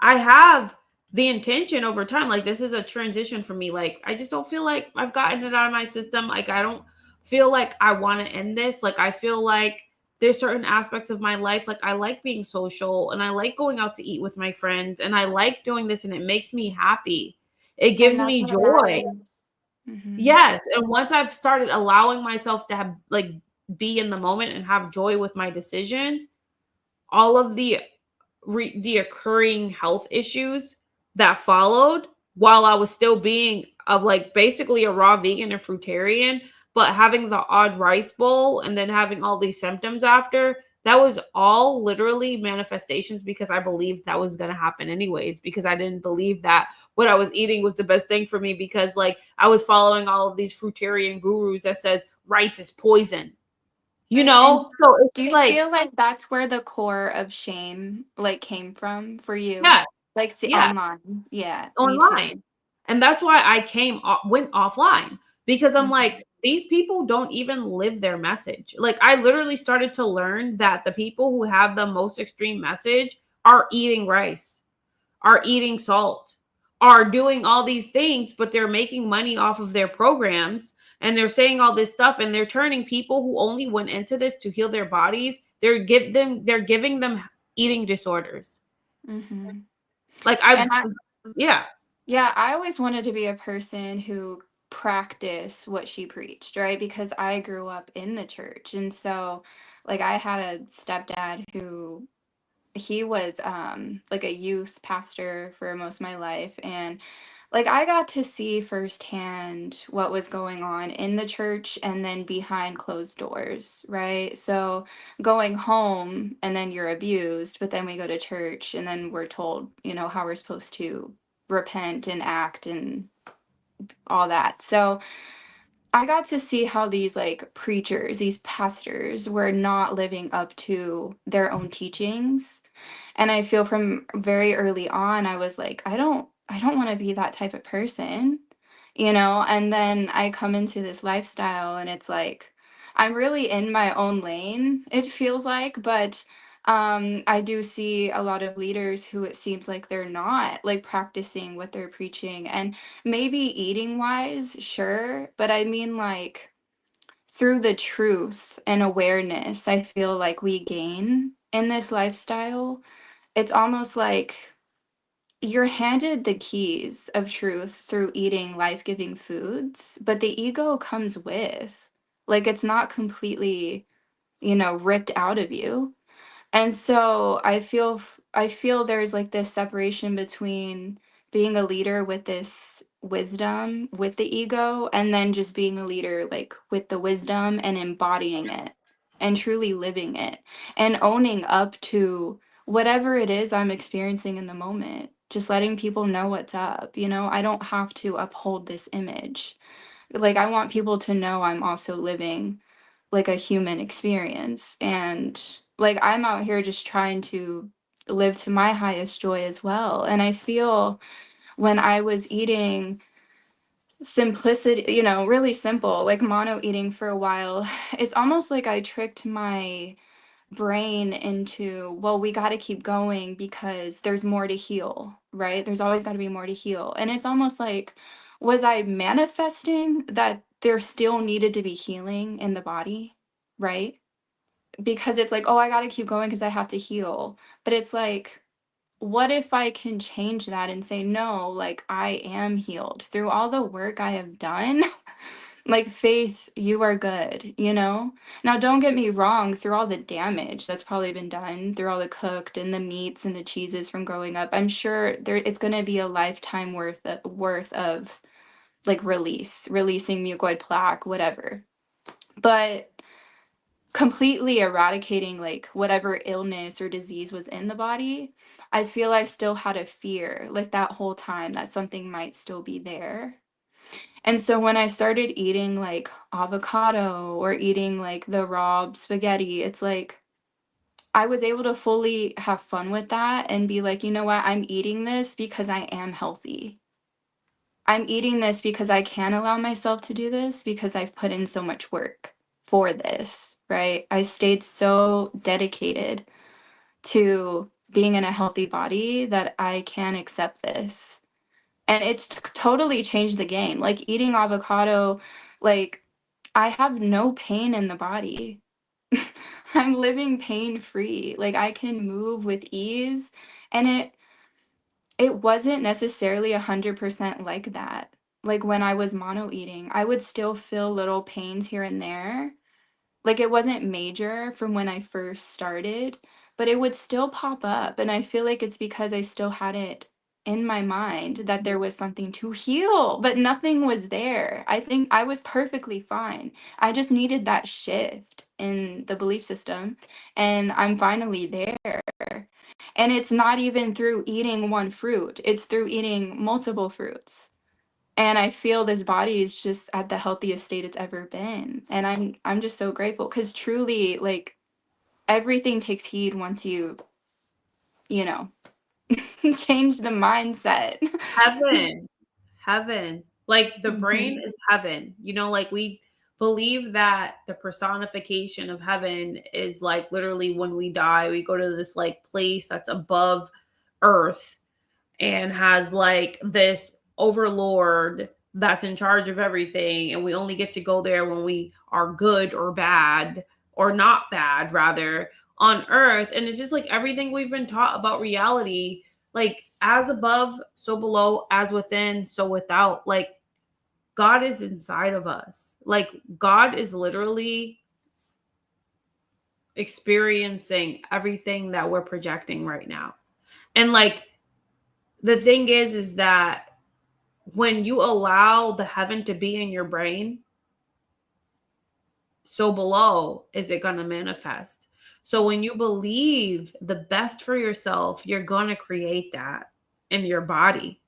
I have the intention over time, like this is a transition for me. Like I just don't feel like I've gotten it out of my system. Like I don't feel like I want to end this. Like I feel like there's certain aspects of my life, like I like being social and I like going out to eat with my friends and I like doing this and it makes me happy. It
And
gives
that's
me
what
joy.
matters. Hmm.
Yes, and once I've started allowing myself to have like be in the moment and have joy with my decisions, all of the occurring health issues that followed while I was still being of like basically a raw vegan and fruitarian, but having the odd rice bowl and then having all these symptoms after, that was all literally manifestations because I believed that was going to happen anyways, because I didn't believe that what I was eating was the best thing for me, because like I was following all of these fruitarian gurus that says rice is poison.
Right. And
So it's
do you
like,
feel like that's where the core of shame like came from for you?
yeah,
Like see
yeah.
online. Yeah, me too.
Online. And that's why I went offline, because I'm
Mhm.
like, these people don't even live their message. Like I literally started to learn that the people who have the most extreme message are eating rice, are eating salt, are doing all these things, but they're making money off of their programs and they're saying all this stuff, and they're turning people who only went into this to heal their bodies, they're giving them eating disorders.
Mhm.
Like I've
And I
Yeah.
Yeah, I always wanted to be a person who practiced what she preached, right? Because I grew up in the church. And so, like, I had a stepdad who he was like a youth pastor for most of my life, and like I got to see firsthand what was going on in the church and then behind closed doors, right? So going home and then you're abused, but then we go to church and then we're told, how we're supposed to repent and act and all that. So I got to see how these like preachers, these pastors were not living up to their own teachings. And I feel from very early on, I was like, I don't want to be that type of person, And then I come into this lifestyle and it's like, I'm really in my own lane, it feels like, but I do see a lot of leaders who it seems like they're not like practicing what they're preaching. And maybe eating wise, sure, but I mean like through the truth and awareness I feel like we gain in this lifestyle, it's almost like you're handed the keys of truth through eating life-giving foods, but the ego comes with. Like it's not completely, ripped out of you. And so I feel there's like this separation between being a leader with this wisdom with the ego and then just being a leader like with the wisdom and embodying it and truly living it and owning up to whatever it is I'm experiencing in the moment. Just letting people know what's up, I don't have to uphold this image. Like I want people to know I'm also living like a human experience. And like I'm out here just trying to live to my highest joy as well. And I feel when I was eating simplicity, really simple, like mono eating for a while, it's almost like I tricked my brain into, well, we got to keep going because there's more to heal, right? There's always got to be more to heal. And it's almost like, was I manifesting that there still needed to be healing in the body, right? Because it's like, oh, I got to keep going because I have to heal. But it's like, what if I can change that and say, no, like I am healed through all the work I have done? Like, Faith, you are good, Now, don't get me wrong, through all the damage that's probably been done, through all the cooked and the meats and the cheeses from growing up, I'm sure it's going to be a lifetime worth of like releasing mucoid plaque, whatever. But completely eradicating like whatever illness or disease was in the body, I feel I still had a fear like that whole time that something might still be there. And so when I started eating like avocado or eating like the raw spaghetti, it's like I was able to fully have fun with that and be like, you know what, I'm eating this because I am healthy. I'm eating this because I can allow myself to do this because I've put in so much work for this, right? I stayed so dedicated to being in a healthy body that I can accept this. And it's totally changed the game. Like eating avocado, like I have no pain in the body. I'm living pain free. Like I can move with ease. And it wasn't necessarily 100% like that. Like when I was mono eating, I would still feel little pains here and there. Like it wasn't major from when I first started, but it would still pop up. And I feel like it's because I still had it in my mind that there was something to heal, but nothing was there. I think I was perfectly fine. I just needed that shift in the belief system, and I'm finally there. And it's not even through eating one fruit, it's through eating multiple fruits. And I feel this body is just at the healthiest state it's ever been. And I'm just so grateful because truly like everything takes heed once you know, change the mindset.
Heaven. Heaven. Like the brain
Mhm.
is heaven. Like we believe that the personification of heaven is like literally when we die, we go to this like place that's above earth and has like this overlord that's in charge of everything. And we only get to go there when we are good or bad, or not bad, rather, on earth. And it's just like everything we've been taught about reality Like, as above, so below, as within, so without. Like, God is inside of us. Like, God is literally experiencing everything that we're projecting right now. And like, the thing is that when you allow the heaven to be in your brain, so below is it going to manifest. So when you believe the best for yourself, you're going to create that in your body.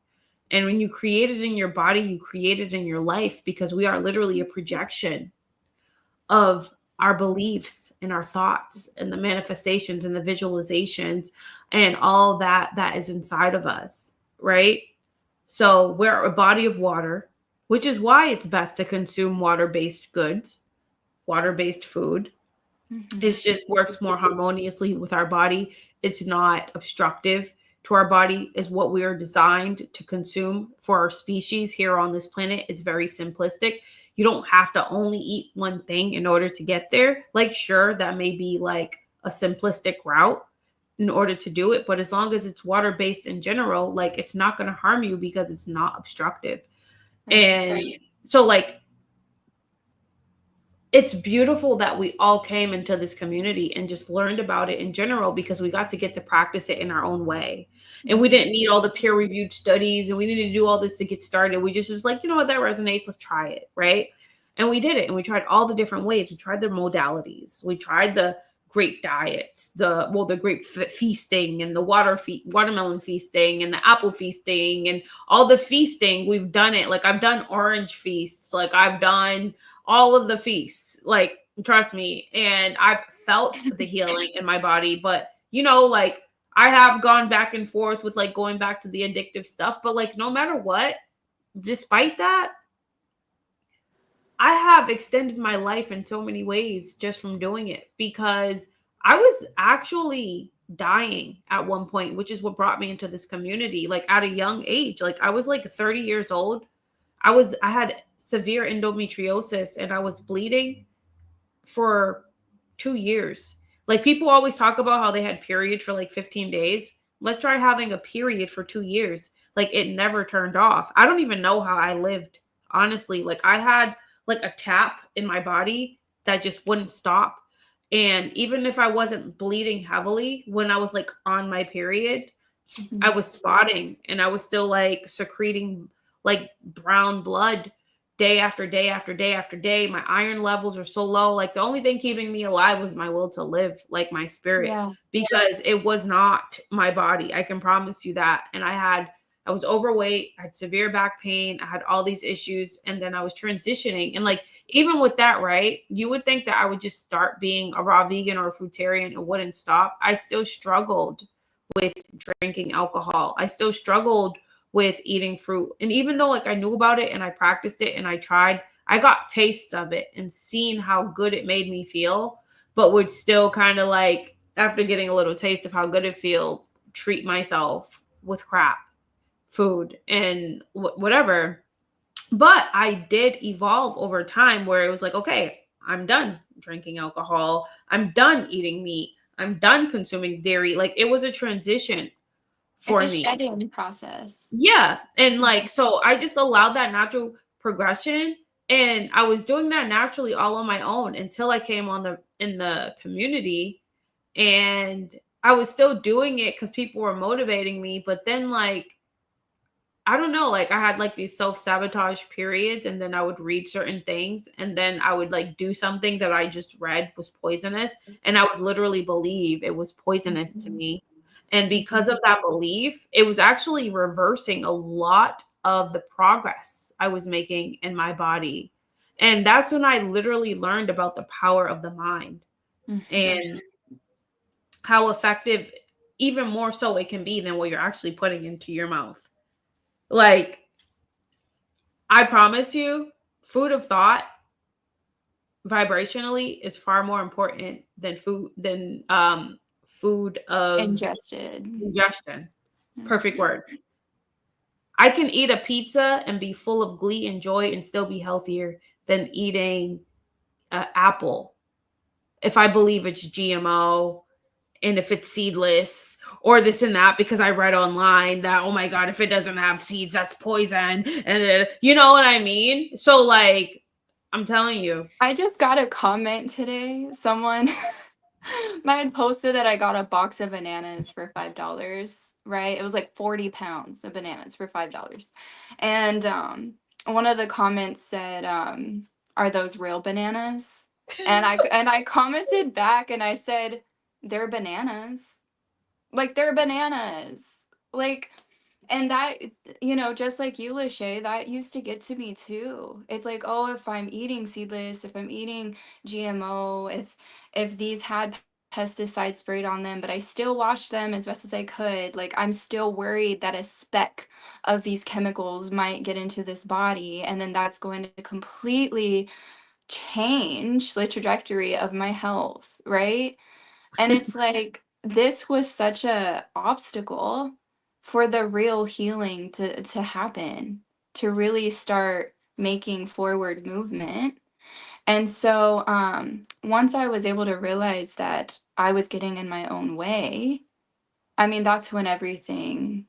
And when you create it in your body, you create it in your life, because we are literally a projection of our beliefs and our thoughts and the manifestations and the visualizations and all that is inside of us, right? So we're a body of water, which is why it's best to consume water-based goods, water-based food. It just works more harmoniously with our body. It's not obstructive to our body, is what we are designed to consume for our species here on this planet. It's very simplistic. You don't have to only eat one thing in order to get there. Like, sure, that may be like a simplistic route in order to do it, but as long as it's water-based in general, like, it's not going to harm you because it's not obstructive. And so, like, it's beautiful that we all came into this community and just learned about it in general, because we got to get to practice it in our own way. And we didn't need all the peer reviewed studies, and we didn't need to do all this to get started. We just was like, you know what, that resonates. Let's try it. Right. And we did it. And we tried all the different ways. We tried the modalities. We tried the grape diets, the grape feasting, and the watermelon feasting, and the apple feasting, and all the feasting. We've done it. Like, I've done orange feasts. Like, I've done all of the feasts, like, trust me. And I've felt the healing in my body. But, you know, like, I have gone back and forth with like going back to the addictive stuff. But like, no matter what, despite that, I have extended my life in so many ways just from doing it, because I was actually dying at one point, which is what brought me into this community. Like, at a young age, like, I was like 30 years old. I had severe endometriosis, and I was bleeding for 2 years. Like, people always talk about how they had period for like 15 days. Let's try having a period for 2 years. Like, it never turned off. I don't even know how I lived, honestly. Like, I had like a tap in my body that just wouldn't stop. And even if I wasn't bleeding heavily when I was like on my period, I was spotting, and I was still like secreting like brown blood day after day after day after day. My iron levels are so low. Like, the only thing keeping me alive was my will to live, like my spirit, because it was not my body. I can promise you that. And I was overweight, I had severe back pain, I had all these issues, and then I was transitioning. And like, even with that, right, you would think that I would just start being a raw vegan or a fruitarian and wouldn't stop. I still struggled with drinking alcohol. I still struggled with eating fruit. And even though like I knew about it and I practiced it and I tried, I got tastes of it and seen how good it made me feel, but would still kind of like, after getting a little taste of how good it feel, treat myself with crap food and whatever. But I did evolve over time, where it was like, okay, I'm done drinking alcohol. I'm done eating meat. I'm done consuming dairy. Like, it was a transition for
It's a
me.
shedding process.
Yeah. And like, so I just allowed that natural progression. And I was doing that naturally all on my own until I came in the community. And I was still doing it because people were motivating me. But then, like, I don't know, like, I had like these self-sabotage periods, and then I would read certain things, and then I would like do something that I just read was poisonous, and I would literally believe it was poisonous to me. And because of that belief, it was actually reversing a lot of the progress I was making in my body. And that's when I literally learned about the power of the mind and how effective, even more so, it can be than what you're actually putting into your mouth. Like, I promise you, food of thought vibrationally is far more important than food of ingestion. Perfect word. I can eat a pizza and be full of glee and joy and still be healthier than eating an apple if I believe it's GMO and if it's seedless or this and that, because I read online that, oh my God, if it doesn't have seeds, that's poison. And you know what I mean? So, like, I'm telling you.
I just got a comment today. Someone I had posted that I got a box of bananas for $5, right? It was like 40 pounds of bananas for $5. And one of the comments said, are those real bananas? And I commented back and I said, they're bananas. Like they're bananas. Like, and that, just like you, Lachey, that used to get to me too. It's like, oh, if I'm eating seedless, if I'm eating GMO, if these had pesticides sprayed on them, but I still washed them as best as I could, like I'm still worried that a speck of these chemicals might get into this body, and then that's going to completely change the trajectory of my health, right? And it's like this was such a obstacle for the real healing to happen, to really start making forward movement. And so once I was able to realize that I was getting in my own way, I mean that's when everything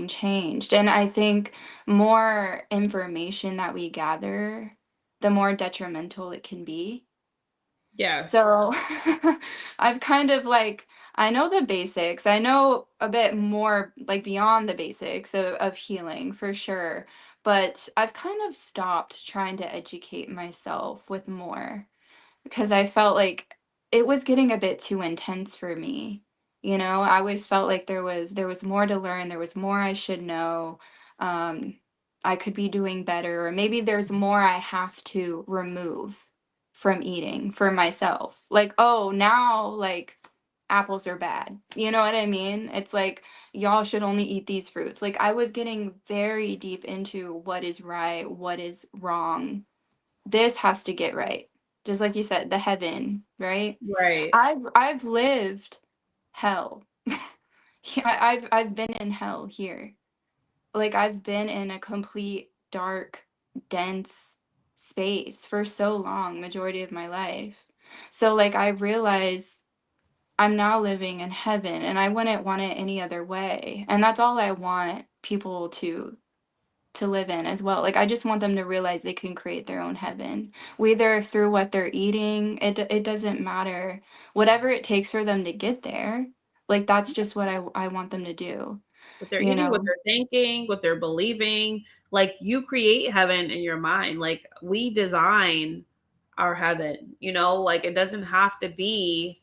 changed. And I think more information that we gather, the more detrimental it can be.
Yes.
So I've kind of like, I know the basics. I know a bit more like beyond the basics of healing for sure. But I've kind of stopped trying to educate myself with more because I felt like it was getting a bit too intense for me. I always felt like there was more to learn, there was more I should know. Um, I could be doing better, or maybe there's more I have to remove from eating for myself. Like, oh, now like apples are bad. You know what I mean? It's like y'all should only eat these fruits. Like I was getting very deep into what is right, what is wrong. This has to get right. Just like you said, the heaven, right?
Right.
I've lived hell. Yeah, I've been in hell here. Like I've been in a complete dark, dense space for so long, majority of my life. So like I realize I'm now living in heaven and I wouldn't want it any other way. And that's all I want people to live in as well. Like I just want them to realize they can create their own heaven, whether through what they're eating. It doesn't matter. Whatever it takes for them to get there. Like that's just what I want them to do,
What they're
you
eating, what
know.
they're thinking, what they're believing. Like, you create heaven in your mind. Like, we design our heaven, like, it doesn't have to be,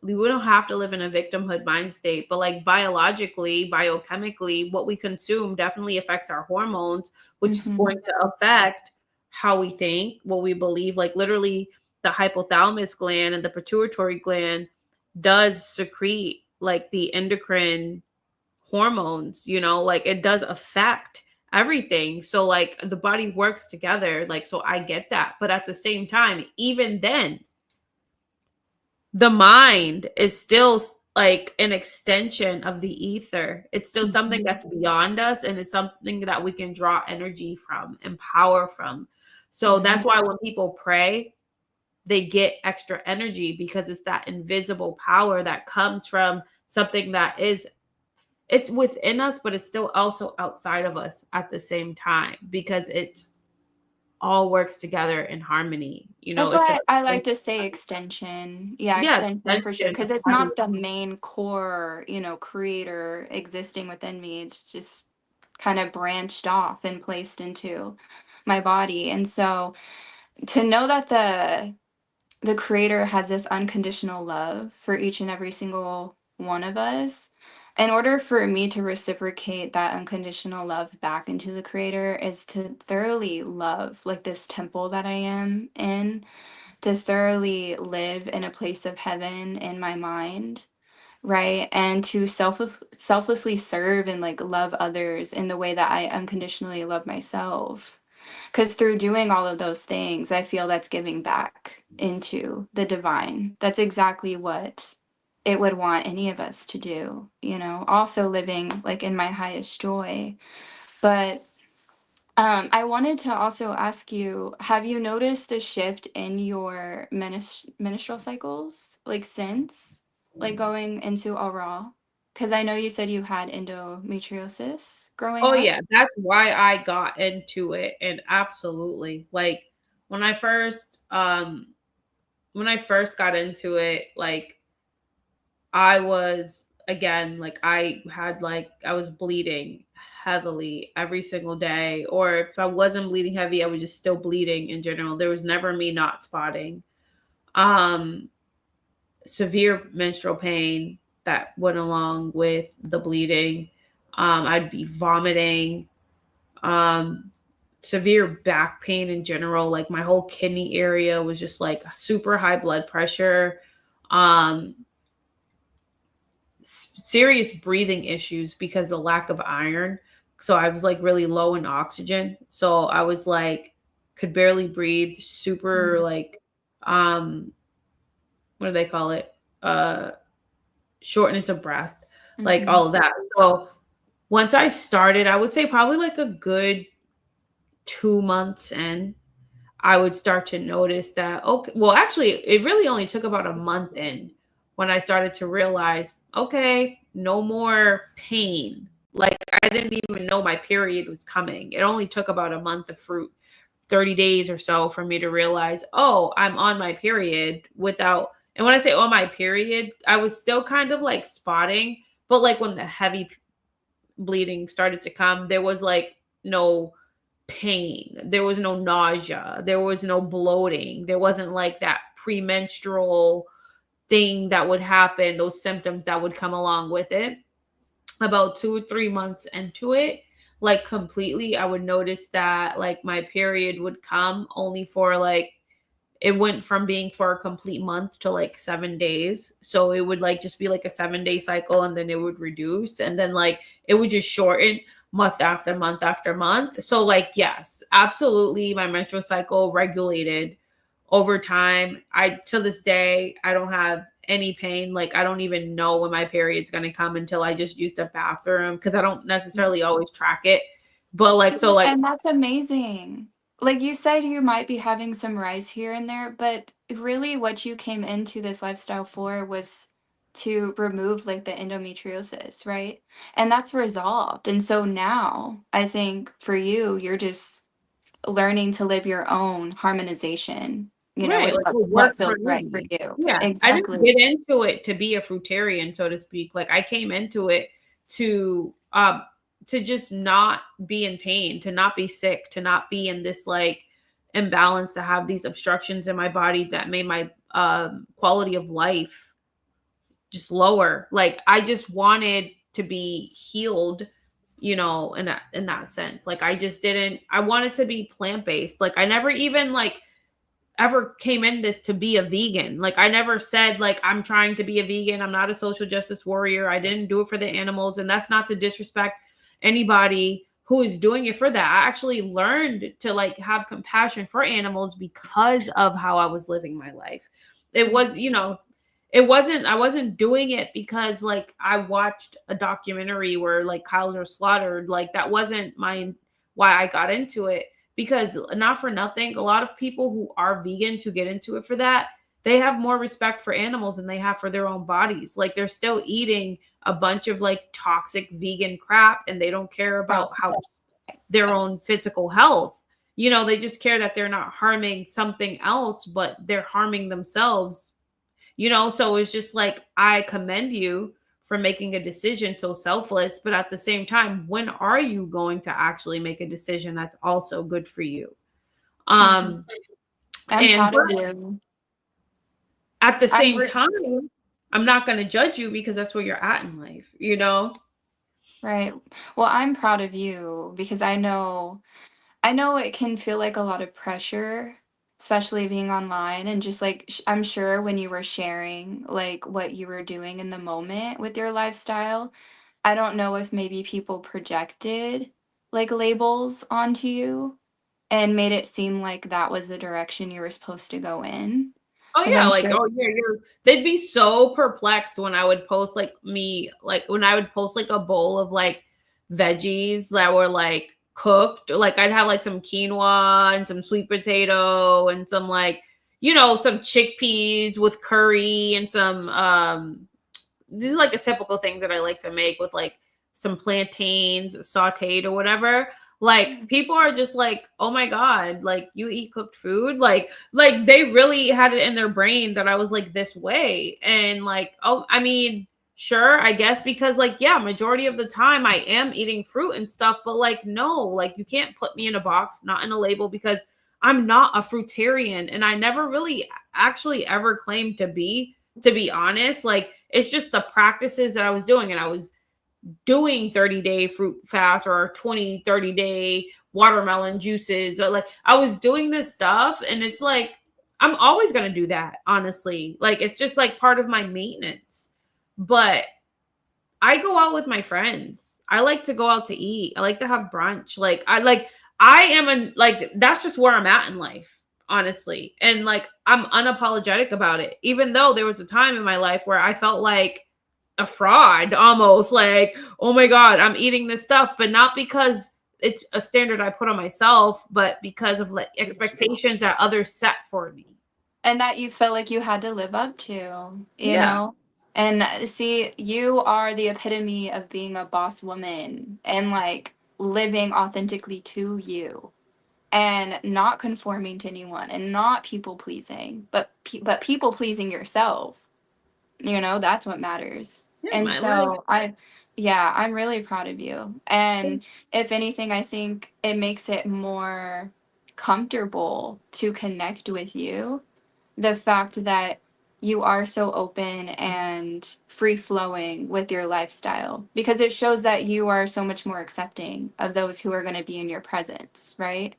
we don't have to live in a victimhood mind state, but like biologically, biochemically, what we consume definitely affects our hormones, which is
Mhm.
going to affect how we think, what we believe. Like, literally, the hypothalamus gland and the pituitary gland does secrete like the endocrine hormones, like it does affect everything. So like the body works together. Like, so I get that. But at the same time, even then, the mind is still like an extension of the ether. It's still something
Mhm.
that's beyond us, and it's something that we can draw energy from and power from. So that's
Mhm.
why when people pray, they get extra energy, because it's that invisible power that comes from something that is, it's within us, but it's still also outside of us at the same time, because it all works together in harmony.
That's
It's a,
why I like to say extension. Yeah,
yeah,
extension for sure.
extension of
Because it's
everything.
not the main core, creator existing within me. It's just kind of branched off and placed into my body. And so to know that the creator has this unconditional love for each and every single one of us, in order for me to reciprocate that unconditional love back into the creator is to thoroughly love like this temple that I am in, to thoroughly live in a place of heaven in my mind, right? And to selflessly serve and like love others in the way that I unconditionally love myself. Because through doing all of those things, I feel that's giving back into the divine. That's exactly what it would want any of us to do, also living like in my highest joy. But I wanted to also ask you, have you noticed a shift in your menstrual cycles like since? like going into a raw? Because I know you said you had endometriosis growing
Oh
up.
yeah, that's why I got into it. And absolutely, like when I first um when I first got into it, like I was again, like I was bleeding heavily every single day, or if I wasn't bleeding heavy, I was just still bleeding in general. There was never me not spotting. Um Severe menstrual pain that went along with the bleeding. I'd be vomiting. Um Severe back pain in general, like my whole kidney area was just like super high blood pressure. Um Serious breathing issues because the lack of iron. So I was like really low in oxygen. So I was like could barely breathe, super
Mm.
like um what do they call it? Uh Shortness of breath, like
Mm-hmm.
all of that. So once I started, I would say probably like a good 2 months in, I would start to notice that, okay, well, actually, it really only took about a month in when I started to realize, okay, no more pain. Like I didn't even know my period was coming. It only took about a month of fruit, 30 days or so for me to realize, oh, I'm on my period without, and when I say on my period, I was still kind of like spotting, but like when the heavy bleeding started to come, there was like no pain. There was no nausea. There was no bloating. There wasn't like that premenstrual thing that would happen, those symptoms that would come along with it. About 2 or 3 months into it, like completely, I would notice that like my period would come only for like it went from being for a complete month to like 7 days. So it would like just be like a 7 day cycle and then it would reduce and then like it would just shorten month after month after month. So like yes, absolutely my menstrual cycle regulated over time. I to this day I don't have any pain. Like I don't even know when my period's going to come until I just use the bathroom because I don't necessarily always track it. But like so
See,
like
and that's amazing. Like you said, you might be having some rise here and there, but really what you came into this lifestyle for was to remove like the endometriosis, right? And that's resolved. And so now I think for you, you're just learning to live your own harmonization,
right,
with
like what
what
works for
feels right for
me.
you.
Yeah, I didn't
Exactly.
get into it to be a fruitarian, so to speak. Like I came into it to to just not be in pain, to not be sick, to not be in this like imbalance, to have these obstructions in my body that made my quality of life just lower. Like I just wanted to be healed, in that sense. Like I just didn't I wanted to be plant-based. Like I never even like ever came in this to be a vegan. Like I never said like I'm trying to be a vegan. I'm not a social justice warrior. I didn't do it for the animals, and that's not to disrespect anybody who is doing it for that. I actually learned to like have compassion for animals because of how I was living my life. It was, it wasn't I wasn't doing it because like I watched a documentary where like cows are slaughtered. Like that wasn't my why I got into it, because not for nothing, a lot of people who are vegan to get into it for that, they have more respect for animals than they have for their own bodies. Like they're still eating a bunch of like toxic vegan crap and they don't care about how
Yes.
their own physical health. They just care that they're not harming something else, but they're harming themselves. So it's just like I commend you for making a decision so selfless, but at the same time, when are you going to actually make a decision that's also good for you?
Mhm.
Um
I'm
and
proud of
but
you.
at the
I'm
same time, I'm not going to judge you because that's where you're at in life.
right. Well, I'm proud of you because I know it can feel like a lot of pressure, especially being online and just like I'm sure when you were sharing like what you were doing in the moment with your lifestyle, I don't know if maybe people projected like labels onto you and made it seem like that was the direction you were supposed to go in.
Oh
Because
yeah,
I'm
like
sure.
oh yeah, they'd be so perplexed when I would post like me, like when I would post like a bowl of like veggies that were like cooked. Like I'd have like some quinoa and some sweet potato and some like, some chickpeas with curry and some this is like a typical thing that I like to make with like some plantains sauteed or whatever. Like people are just like, oh my God, like you eat cooked food. Like they really had it in their brain that I was like this way. And like, oh, I mean, sure, I guess, because like, yeah, majority of the time I am eating fruit and stuff, but like, no, like you can't put me in a box, not in a label, because I'm not a fruitarian. And I never really actually ever claimed to be honest. Like it's just the practices that I was doing, and I was doing 30-day fruit fast or 20-30-day watermelon juices, or like I was doing this stuff, and it's like I'm always going to do that, honestly. Like it's just like part of my maintenance. But I go out with my friends. I like to go out to eat. I like to have brunch. I am like that's just where I'm at in life, honestly. And like I'm unapologetic about it. Even though there was a time in my life where I felt like a fraud almost, like, oh my God, I'm eating this stuff, but not because it's a standard I put on myself, but because of like expectations that others set for me.
And that you felt like you had to live up to, you
Yeah,
know? And see, you are the epitome of being a boss woman and like living authentically to you and not conforming to anyone and not people pleasing, but people pleasing yourself. You know, that's what matters.
yeah,
And
my life.
so yeah, I'm really proud of you. And if anything, I think it makes it more comfortable to connect with you, the fact that you are so open and free flowing with your lifestyle, because it shows that you are so much more accepting of those who are going to be in your presence, right?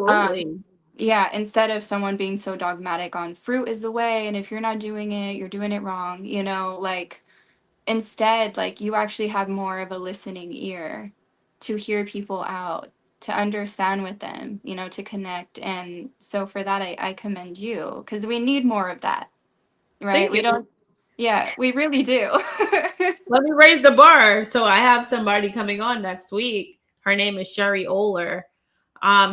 Um,
Absolutely.
yeah, instead of someone being so dogmatic on fruit is the way, and if you're not doing it, you're doing it wrong, you know, like instead, like you actually have more of a listening ear to hear people out, to understand with them, you know, to connect. And so for that, I commend you because we need more of that, right?
Thank
We
you.
don't, yeah, we really do.
Let me raise the bar. So I have somebody coming on next week. Her name is Sherry Oler.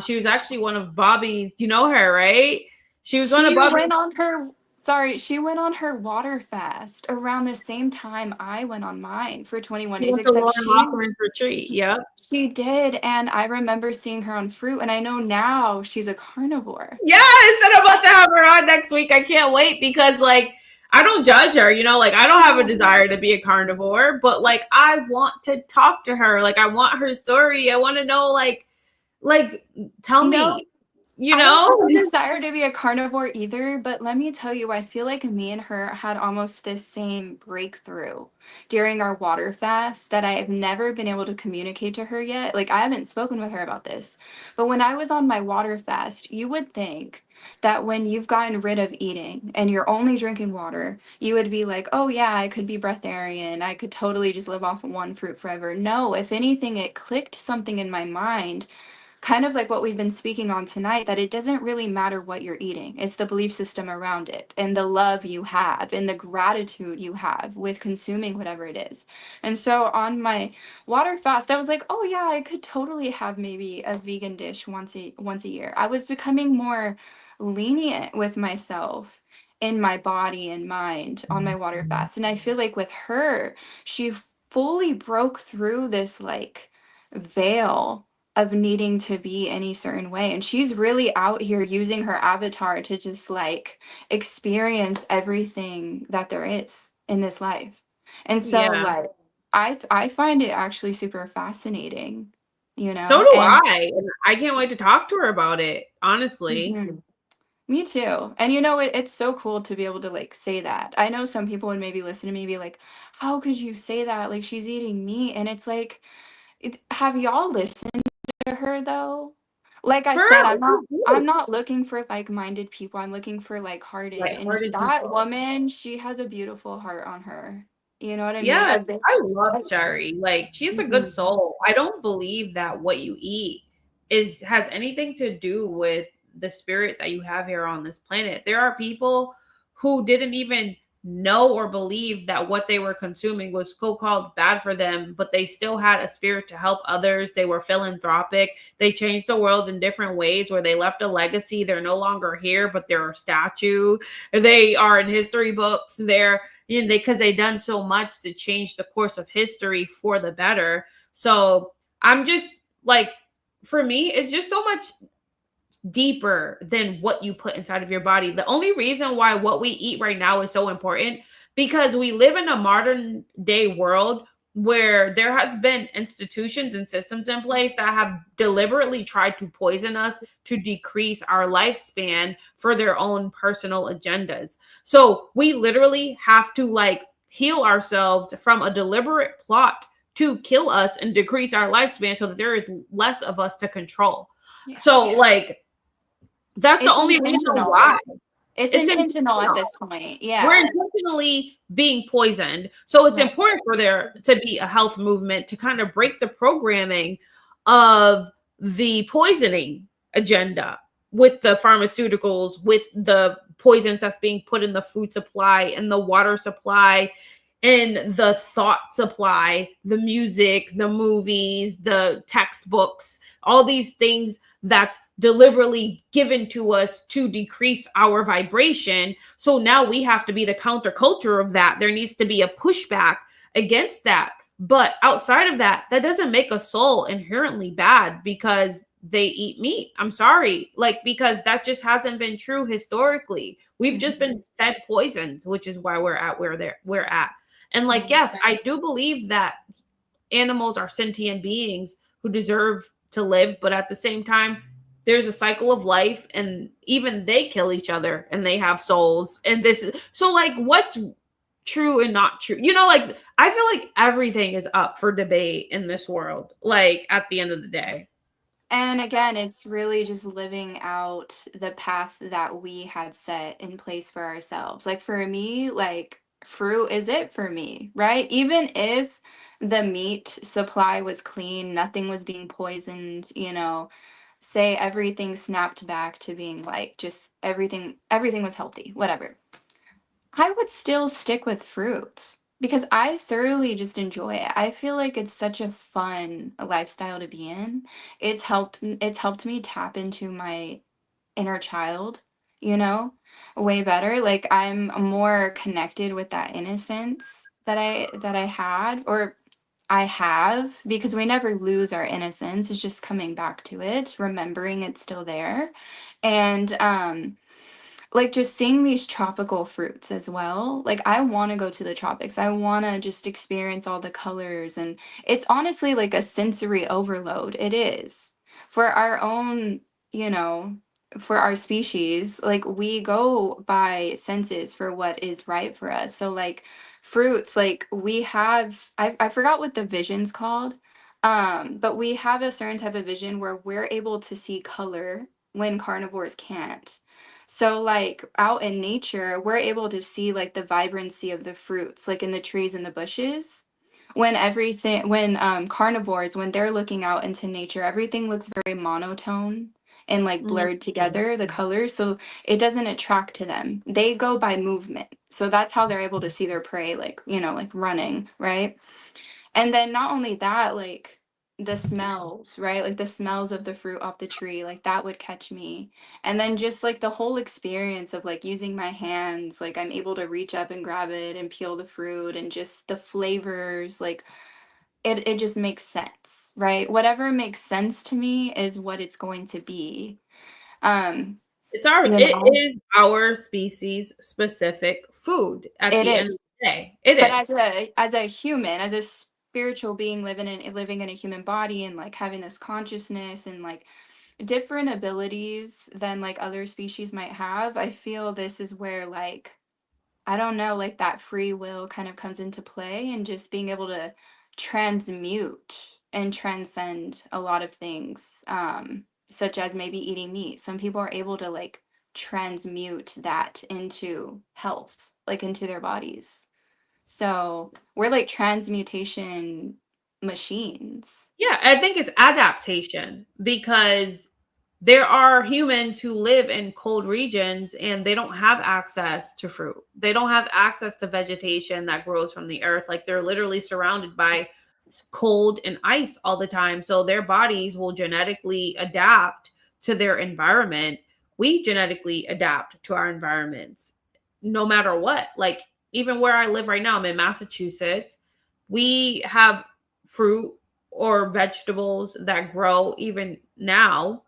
She was actually one of Bobby's. You know her, right? She was one of
She went
Bobby's.
on her, sorry, she went on her water fast around the same time I went on mine for 21
She
days,
went to
except
Lauren Lochran's retreat. Yep.
she did. And I remember seeing her on fruit, and I know now she's a carnivore.
Yes, and I'm about to have her on next week. I can't wait because like I don't judge her, like I don't have a desire to be a carnivore, but like I want to talk to her. Like I want her story. I want to know like tell
No,
me, you
I don't
know?
have a desire to be a carnivore either, but let me tell you, I feel like me and her had almost this same breakthrough during our water fast that I have never been able to communicate to her yet. Like, I haven't spoken with her about this. But when I was on my water fast, you would think that when you've gotten rid of eating and you're only drinking water, you would be like, oh, yeah, I could be breatharian. I could totally just live off of one fruit forever. No, if anything, it clicked something in my mind, kind of like what we've been speaking on tonight, that it doesn't really matter what you're eating. It's the belief system around it and the love you have and the gratitude you have with consuming whatever it is. And so on my water fast, I was like, oh yeah, I could totally have maybe a vegan dish once a year. I was becoming more lenient with myself in my body and mind on my water fast. And I feel like with her, she fully broke through this like veil of needing to be any certain way, and she's really out here using her avatar to just like experience everything that there is in this life. And so
Yeah.
like I find it actually super fascinating, you
So
know.
do
And
I. And I can't wait to talk to her about it, honestly.
mhm. Me too. And you know, it's so cool to be able to like say that. I know some people would maybe listen to me be like, how could you say that, like she's eating meat? And it's like, have y'all listened to her though? Like I
For
said, I'm
real.
not looking for like-minded people. I'm looking for like-hearted. And
Lighthearted
that
people.
woman, she has a beautiful heart on her. You know what I mean?
Yes,
A bit.
I love Sherry. Like she's a good
Mhm.
soul. I don't believe that what you eat is has anything to do with the spirit that you have here on this planet. There are people who didn't even know or believe that what they were consuming was so-called bad for them, but they still had a spirit to help others. They were philanthropic. They changed the world in different ways where they left a legacy. They're no longer here, but they're a statue. They are in history books. They're, you know, because they've done so much to change the course of history for the better. So I'm just like, for me, it's just so much deeper than what you put inside of your body. The only reason why what we eat right now is so important, because we live in a modern day world where there has been institutions and systems in place that have deliberately tried to poison us to decrease our lifespan for their own personal agendas. So we literally have to like heal ourselves from a deliberate plot to kill us and decrease our lifespan so that there is less of us to control.
Yeah.
So like that's the
It's
only reason
intentional.
why.
It's
It's
intentional at
intentional.
this point.
We're
Yeah.
intentionally being poisoned. So it's
Right.
important for there to be a health movement to kind of break the programming of the poisoning agenda with the pharmaceuticals, with the poisons that's being put in the food supply and the water supply and the thought supply, the music, the movies, the textbooks, all these things that's deliberately given to us to decrease our vibration. So now we have to be the counterculture of that. There needs to be a pushback against that. But outside of that, that doesn't make a soul inherently bad because they eat meat. I'm sorry. Like, because that just hasn't been true historically. We've just
Mhm.
been fed poisons, which is why we're at where we're at. And like,
Mhm.
yes, I do believe that animals are sentient beings who deserve to live, but at the same time, there's a cycle of life and even they kill each other and they have souls. And this is so like what's true and not true. You know, like I feel like everything is up for debate in this world, like at the end of the day.
And again, it's really just living out the path that we had set in place for ourselves. Like for me, like fruit is it for me, right? Even if the meat supply was clean, nothing was being poisoned, say everything snapped back to being like just everything was healthy, whatever. I would still stick with fruits because I thoroughly just enjoy it. I feel like it's such a fun lifestyle to be in. It's helped me tap into my inner child, you know, way better. Like I'm more connected with that innocence that I had or I have because we never lose our innocence. It's just coming back to it, remembering it's still there. And like just seeing these tropical fruits as well. Like I want to go to the tropics. I want to just experience all the colors and it's honestly like a sensory overload. It is. For our own, you know, for our species, like we go by senses for what is right for us. So like fruits, like we have I forgot what the vision's called. But we have a certain type of vision where we're able to see color when carnivores can't. So like out in nature, we're able to see like the vibrancy of the fruits, like in the trees and the bushes. When carnivores, when they're looking out into nature, everything looks very monotone and like
Mm.
blurred together, the colors. So it doesn't attract to them. They go by movement. So that's how they're able to see their prey, like, like running, right? And then not only that, like the smells, right? Like the smells of the fruit off the tree, like that would catch me. And then just like the whole experience of like using my hands, like I'm able to reach up and grab it and peel the fruit and just the flavors, like it just makes sense, right? Whatever makes sense to me is what it's going to be. Um, you
It
know,
is our species specific food at
it
the end of
is.
the day. It
But as
is.
a human, as a spiritual being living in a human body and like having this consciousness and like different abilities than like other species might have, I feel this is where like I don't know, like that free will kind of comes into play and just being able to transmute and transcend a lot of things, such as maybe eating meat. Some people are able to like transmute that into health, like into their bodies. So we're like transmutation machines.
Yeah, I think it's adaptation because there are humans who live in cold regions and they don't have access to fruit. They don't have access to vegetation that grows from the earth. Like they're literally surrounded by cold and ice all the time. So their bodies will genetically adapt to their environment. We genetically adapt to our environments no matter what. Like even where I live right now, I'm in Massachusetts. We have fruit or vegetables that grow even now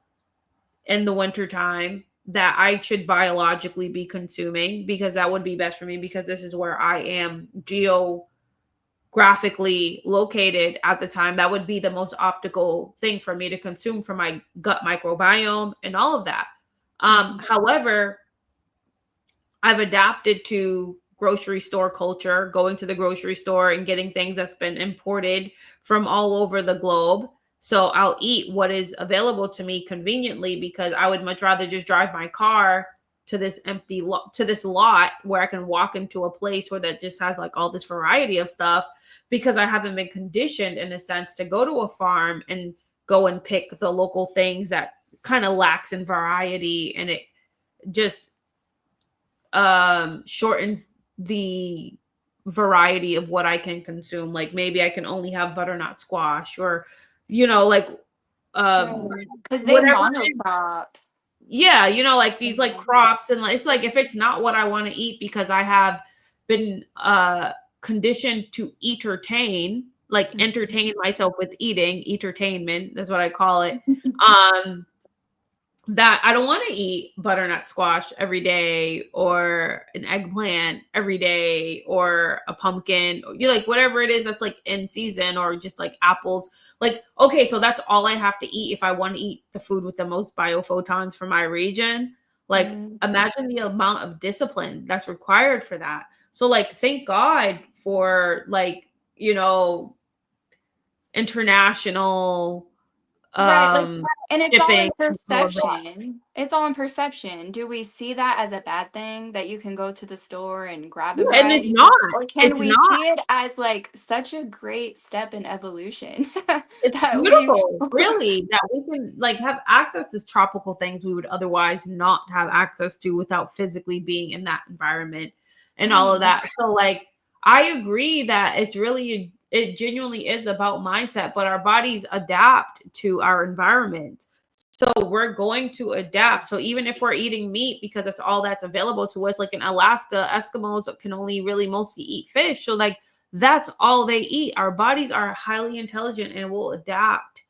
in the wintertime that I should biologically be consuming because that would be best for me because this is where I am geographically located at the time. That would be the most optical thing for me to consume for my gut microbiome and all of that. However, I've adapted to grocery store culture, going to the grocery store and getting things that's been imported from all over the globe. So I'll eat what is available to me conveniently because I would much rather just drive my car to this empty to this lot where I can walk into a place where that just has like all this variety of stuff because I haven't been conditioned in a sense to go to a farm and go and pick the local things that kind of lacks in variety, and it just shortens the variety of what I can consume. Like maybe I can only have butternut squash or like
because they
whatever it is.
monocrop.
Yeah, like these like crops, and it's like if it's not what I want to eat because I have been conditioned to entertain myself with eating, entertainment, that's what I call it. That I don't want to eat butternut squash every day or an eggplant every day or a pumpkin, you like whatever it is that's like in season, or just like apples. Like, okay, so that's all I have to eat if I want to eat the food with the most biophotons for my region. Like, imagine the amount of discipline that's required for that. So like, thank God for like, international
Right, like, and it's all in
shipping and all of that.
perception. It's all in perception. Do we see that as a bad thing that you can go to the store and grab a
Yeah, and it's
variety?
not.
Or can
It's
we
not.
see it as like such a great step in evolution
It's
that we
beautiful, really, that we can like have access to tropical things we would otherwise not have access to without physically being in that environment and all of
right.
that. So like I agree that it genuinely is about mindset, but our bodies adapt to our environment. So we're going to adapt. So even if we're eating meat because that's all that's available to us, like in Alaska, Eskimos can only really mostly eat fish. So like that's all they eat. Our bodies are highly intelligent and will adapt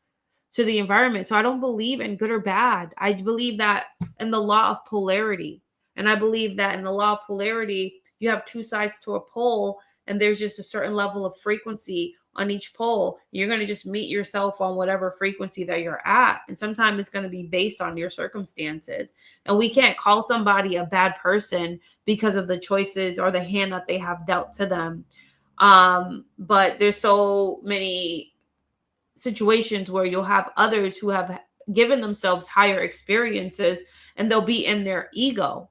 to the environment. So I don't believe in good or bad. I believe that in the law of polarity. And I believe that in the law of polarity, you have two sides to a pole, and there's just a certain level of frequency on each pole. You're going to just meet yourself on whatever frequency that you're at. And sometimes it's going to be based on your circumstances. And we can't call somebody a bad person because of the choices or the hand that they have dealt to them. But there's so many situations where you'll have others who have given themselves higher experiences and they'll be in their ego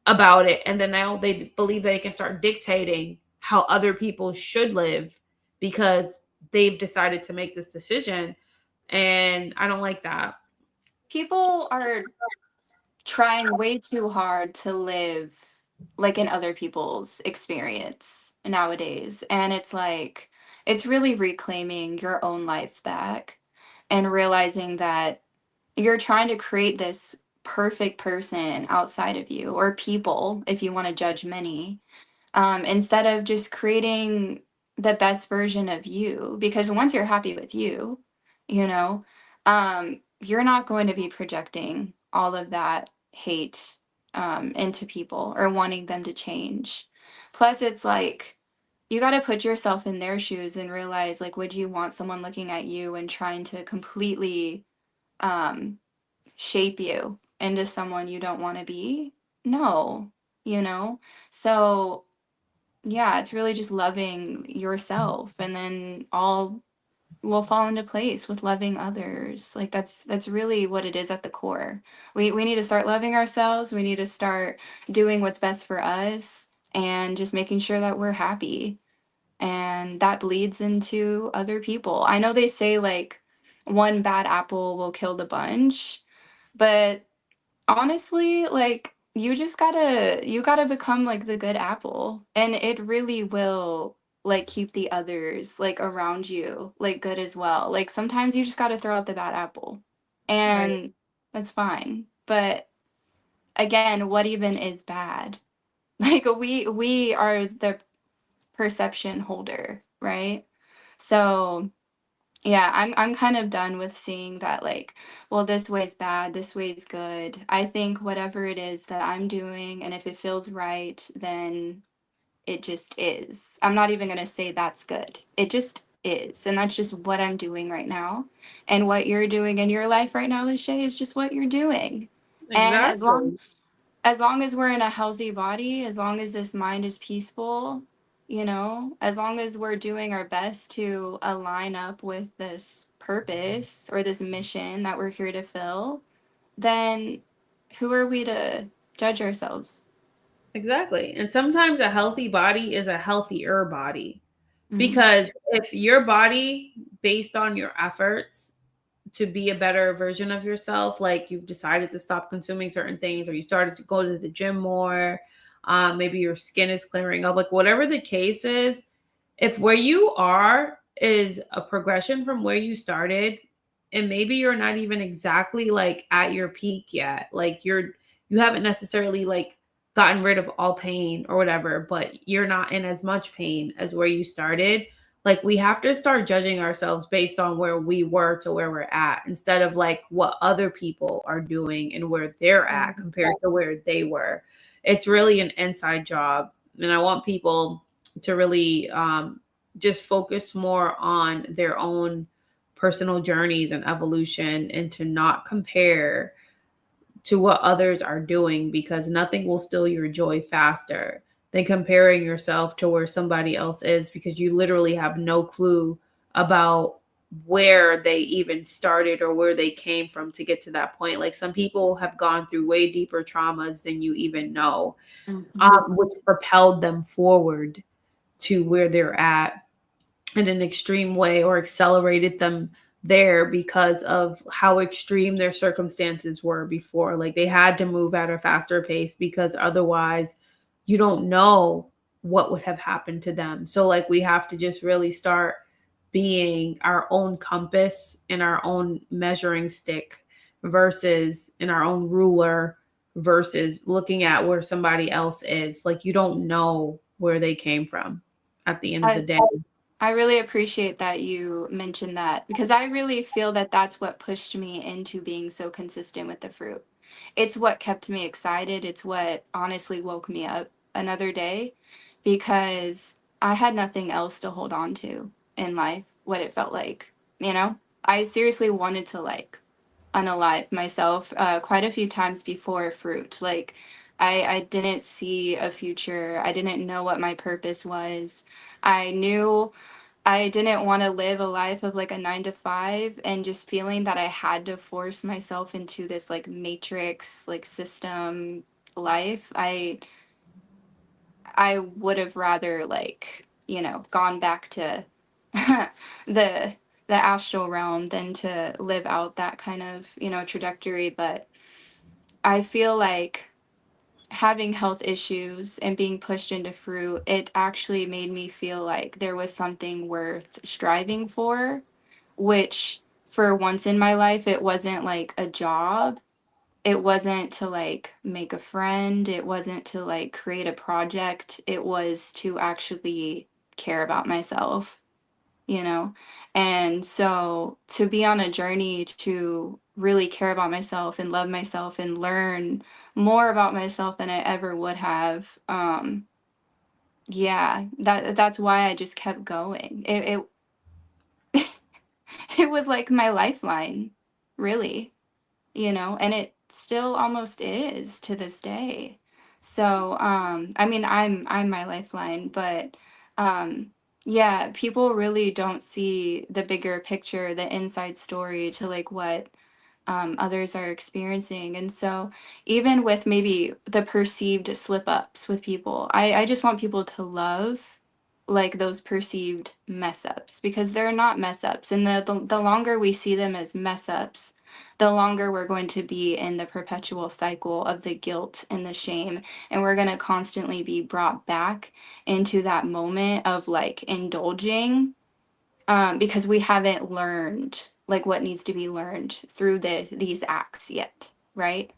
about it, and then now they believe they can start dictating how other people should live because they've decided to make this decision, and I don't like that.
People are trying way too hard to live like in other people's experience nowadays. And it's like, it's really reclaiming your own life back and realizing that you're trying to create this perfect person outside of you, or people, if you want to judge many, instead of just creating the best version of you. Because once you're happy with you, you know, you're not going to be projecting all of that hate into people or wanting them to change. Plus, it's like, you got to put yourself in their shoes and realize, like, would you want someone looking at you and trying to completely um, shape you into someone you don't want to be? No, you know? So, yeah, it's really just loving yourself, and then all will fall into place with loving others. Like that's really what it is at the core. We need to start loving ourselves. We need to start doing what's best for us and just making sure that we're happy. And that bleeds into other people. I know they say like one bad apple will kill the bunch, But honestly, like you gotta become like the good apple, and it really will like keep the others like around you like good as well. Like sometimes you just gotta throw out the bad apple,
Right.
and that's fine. But again, what even is bad? Like we are the perception holder, right? So yeah, I'm kind of done with seeing that like, well, this way's bad, this way's good. I think whatever it is that I'm doing, and if it feels right, then it just is. I'm not even gonna say that's good. It just is. And that's just what I'm doing right now. And what you're doing in your life right now, Lachey, is just what you're doing. And
Exactly.
as long as we're in a healthy body, as long as this mind is peaceful, as long as we're doing our best to align up with this purpose or this mission that we're here to fill, then who are we to judge ourselves?
Exactly. And sometimes a healthy body is a healthier body.
Mm-hmm.
Because if your body, based on your efforts to be a better version of yourself, like you've decided to stop consuming certain things, or you started to go to the gym more, maybe your skin is clearing up, like whatever the case is, if where you are is a progression from where you started, and maybe you're not even exactly like at your peak yet, like you haven't necessarily like gotten rid of all pain or whatever, but you're not in as much pain as where you started. Like we have to start judging ourselves based on where we were to where we're at, instead of like what other people are doing and where they're at compared to where they were. It's really an inside job, and I want people to really just focus more on their own personal journeys and evolution, and to not compare to what others are doing, because nothing will steal your joy faster than comparing yourself to where somebody else is, because you literally have no clue about where they even started or where they came from to get to that point. Like some people have gone through way deeper traumas than you even know,
Mm-hmm.
which propelled them forward to where they're at in an extreme way, or accelerated them there because of how extreme their circumstances were before. Like they had to move at a faster pace because otherwise you don't know what would have happened to them. So like we have to just really start being our own compass and our own measuring stick, versus in our own ruler, versus looking at where somebody else is. Like you don't know where they came from at the end of the
I
day.
I really appreciate that you mentioned that, because I really feel that that's what pushed me into being so consistent with the fruit. It's what kept me excited. It's what honestly woke me up another day, because I had nothing else to hold on to in life, what it felt like. I seriously wanted to like unalive myself quite a few times before fruit. Like, I didn't see a future. I didn't know what my purpose was. I knew I didn't want to live a life of like a 9 to 5 and just feeling that I had to force myself into this like matrix, like system life. I would have rather like, gone back to the the astral realm than to live out that kind of, trajectory. But I feel like having health issues and being pushed into fruit, it actually made me feel like there was something worth striving for, which for once in my life, it wasn't like a job. It wasn't to like make a friend. It wasn't to like create a project. It was to actually care about myself, you know? And so to be on a journey to really care about myself and love myself and learn more about myself than I ever would have, yeah, that's why I just kept going. It it was like my lifeline, really, and it still almost is to this day. So I mean, I'm my lifeline, but um yeah, people really don't see the bigger picture, the inside story to like what others are experiencing. And so even with maybe the perceived slip ups with people, I just want people to love like those perceived mess ups, because they're not mess ups, and the longer we see them as mess ups, the longer we're going to be in the perpetual cycle of the guilt and the shame. And we're going to constantly be brought back into that moment of like indulging, because we haven't learned like what needs to be learned through these acts yet, right?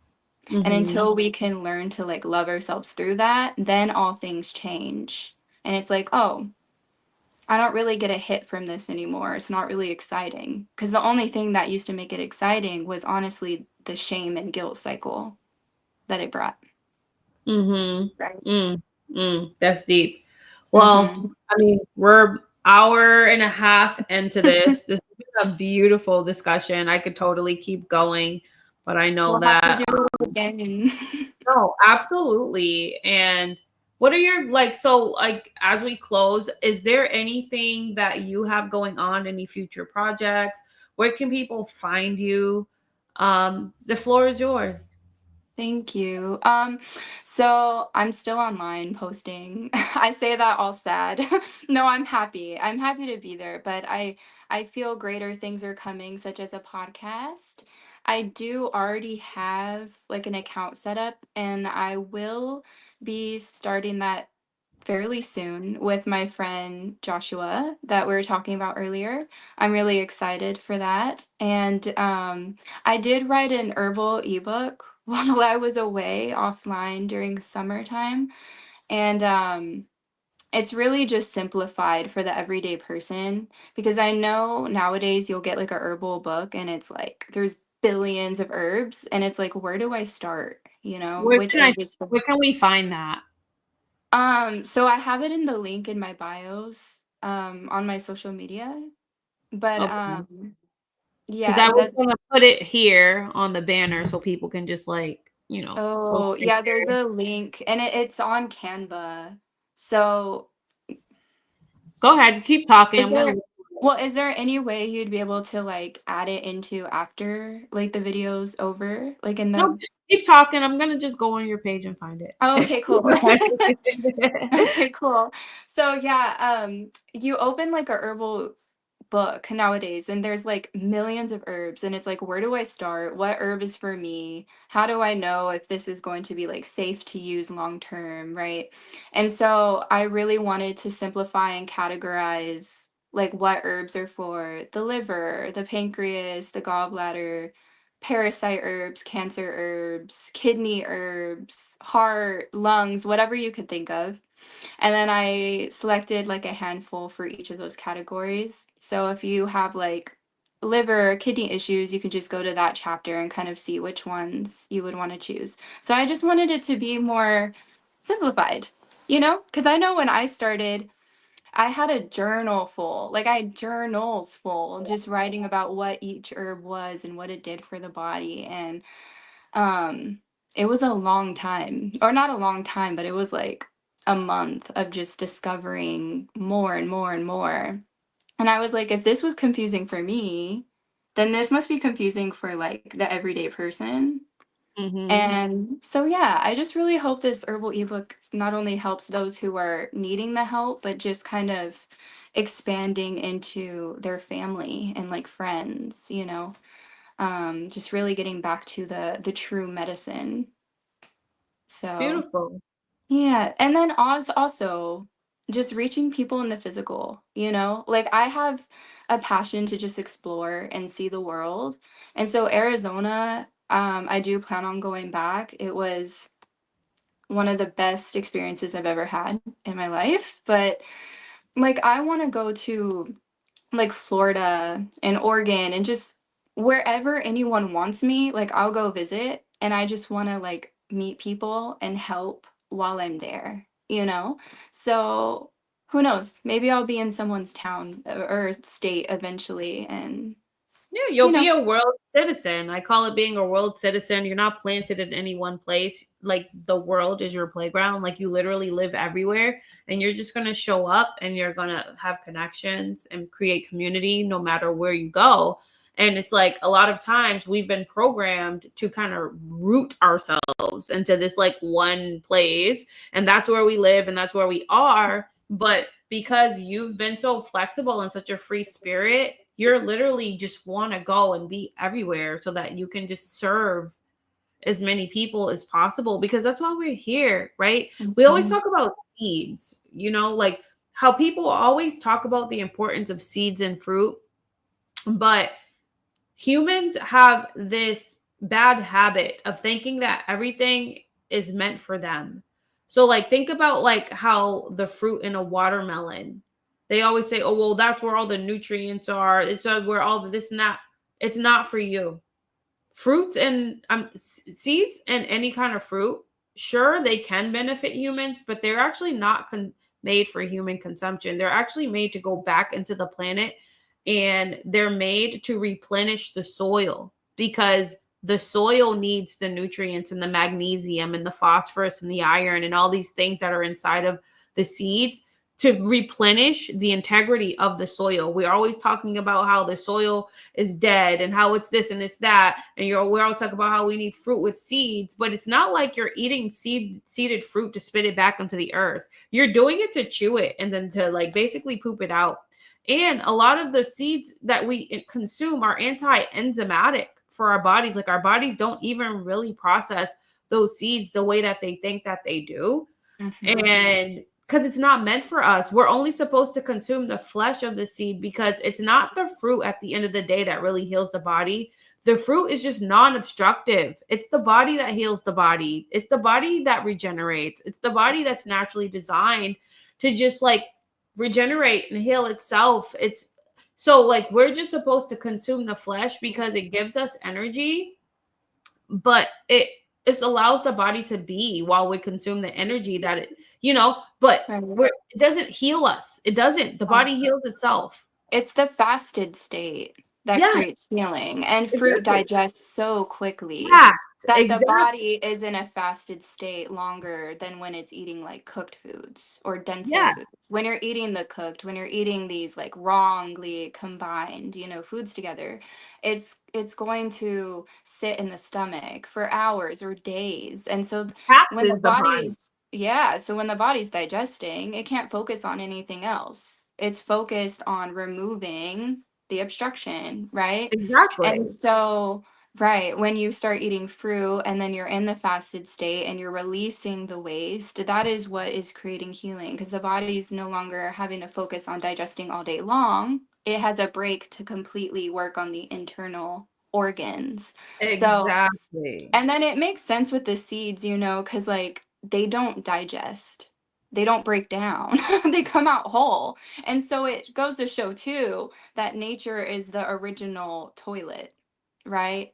And
Mm-hmm.
until we can learn to like love ourselves through that, then all things change. And it's like, oh, I don't really get a hit from this anymore. It's not really exciting. Because the only thing that used to make it exciting was honestly the shame and guilt cycle that it brought. Right.
Mm-hmm. That's deep. Well,
Mm-hmm.
I mean, we're hour and a half into this. This is a beautiful discussion. I could totally keep going, but I know
We'll have to
that
do it again.
no, absolutely. And what are your like so like as we close, is there anything that you have going on, any future projects? Where can people find you? The floor is yours.
Thank you. So I'm still online posting. I say that all sad. No, I'm happy. I'm happy to be there, but I feel greater things are coming, such as a podcast. I do already have like an account set up, and I will be starting that fairly soon with my friend Joshua that we were talking about earlier. I'm really excited for that. And I did write an herbal ebook while I was away offline during summertime. And it's really just simplified for the everyday person, because I know nowadays you'll get like a herbal book and it's like there's billions of herbs, and it's like, where do I start? You know,
Where
which
can I
herb is
where can we find that?
so I have it in the link in my bios, on my social media. But
Okay. Because I
yeah,
was
that
gonna put it here on the banner so people can just like, go
oh
right
yeah, there's
there.
a link, and it's on Canva. So
Go ahead, keep talking.
is
I'm gonna
there
look.
well, is there any way you'd be able to like add it into after like the video's over? Like in
No,
the
keep talking. I'm gonna just go on your page and find
Oh,
it.
okay, cool. Okay, cool. So yeah, you open like a herbal book nowadays, and there's like millions of herbs, and it's like, where do I start? What herb is for me? How do I know if this is going to be like safe to use long term, right? And so I really wanted to simplify and categorize like what herbs are for the liver, the pancreas, the gallbladder, parasite herbs, cancer herbs, kidney herbs, heart, lungs, whatever you could think of. And then I selected like a handful for each of those categories. So if you have like liver or kidney issues, you can just go to that chapter and kind of see which ones you would want to choose. So I just wanted it to be more simplified, because I know when I started, I had a journal full, like I had journals full, just writing about what each herb was and what it did for the body. And um, it was a long time, or not a long time, but it was like a month of just discovering more and more and more. And I was like, if this was confusing for me, then this must be confusing for like the everyday person.
Hmm.
And so, yeah, I just really hope this herbal ebook not only helps those who are needing the help, but just kind of expanding into their family and like friends, just really getting back to the true medicine. So
Beautiful.
yeah, and then also just reaching people in the physical, like I have a passion to just explore and see the world. And so Arizona, I do plan on going back. It was one of the best experiences I've ever had in my life. But like I want to go to like Florida and Oregon and just wherever anyone wants me, like I'll go visit, and I just want to like meet people and help while I'm there, So who knows? Maybe I'll be in someone's town or state eventually, and
Yeah,
you
you'll be
know,
a world citizen. I call it being a world citizen. You're not planted in any one place. Like the world is your playground. Like you literally live everywhere and you're just going to show up and you're going to have connections and create community no matter where you go. And it's like a lot of times we've been programmed to kind of root ourselves into this like one place. And that's where we live and that's where we are. But because you've been so flexible and such a free spirit, you're literally just want to go and be everywhere so that you can just serve as many people as possible, because that's why we're here, right? We always
Mhm.
talk about seeds, like how people always talk about the importance of seeds and fruit, but humans have this bad habit of thinking that everything is meant for them. So like think about like how the fruit in a watermelon, they always say, oh well, that's where all the nutrients are. It's where all the this and that. It's not for you. Fruits and seeds and any kind of fruit, sure they can benefit humans, but they're actually not made for human consumption. They're actually made to go back into the planet, and they're made to replenish the soil, because the soil needs the nutrients and the magnesium and the phosphorus and the iron and all these things that are inside of the seeds to replenish the integrity of the soil. We're always talking about how the soil is dead and how it's this and it's that, and we're all talking about how we need fruit with seeds, but it's not like you're eating seeded fruit to spit it back into the earth. You're doing it to chew it and then to like basically poop it out. And a lot of the seeds that we consume are anti-enzymatic for our bodies. Like our bodies don't even really process those seeds the way that they think that they do.
Mhm.
And because it's not meant for us, we're only supposed to consume the flesh of the seed, because it's not the fruit at the end of the day that really heals the body. The fruit is just non-obstructive. It's the body that heals the body. It's the body that regenerates. It's the body that's naturally designed to just like regenerate and heal itself. It's so like we're just supposed to consume the flesh because it gives us energy, but it allows the body to be while we consume the energy that but
Right.
it doesn't heal us. It doesn't. The
Oh.
body heals itself.
It's the fasted state that
Yes,
creates healing, and fruit
exactly.
digests so quickly
Fast,
that the
exactly.
body is in a fasted state longer than when it's eating like cooked foods or denser
Yes,
foods. When you're eating when you're eating these like wrongly combined, foods together, it's going to sit in the stomach for hours or days. And so when the
taxes the body.
body's yeah, so when the body's digesting, it can't focus on anything else. It's focused on removing the obstruction, right? And
Exactly.
so, right, when you start eating fruit and then you're in the fasted state and you're releasing the waste, that is what is creating healing, because the body's no longer having to focus on digesting all day long. It has a break to completely work on the internal organs. So,
Exactly.
and then it makes sense with the seeds, because like they don't digest, they don't break down, they come out whole. And so it goes to show too that nature is the original toilet, right?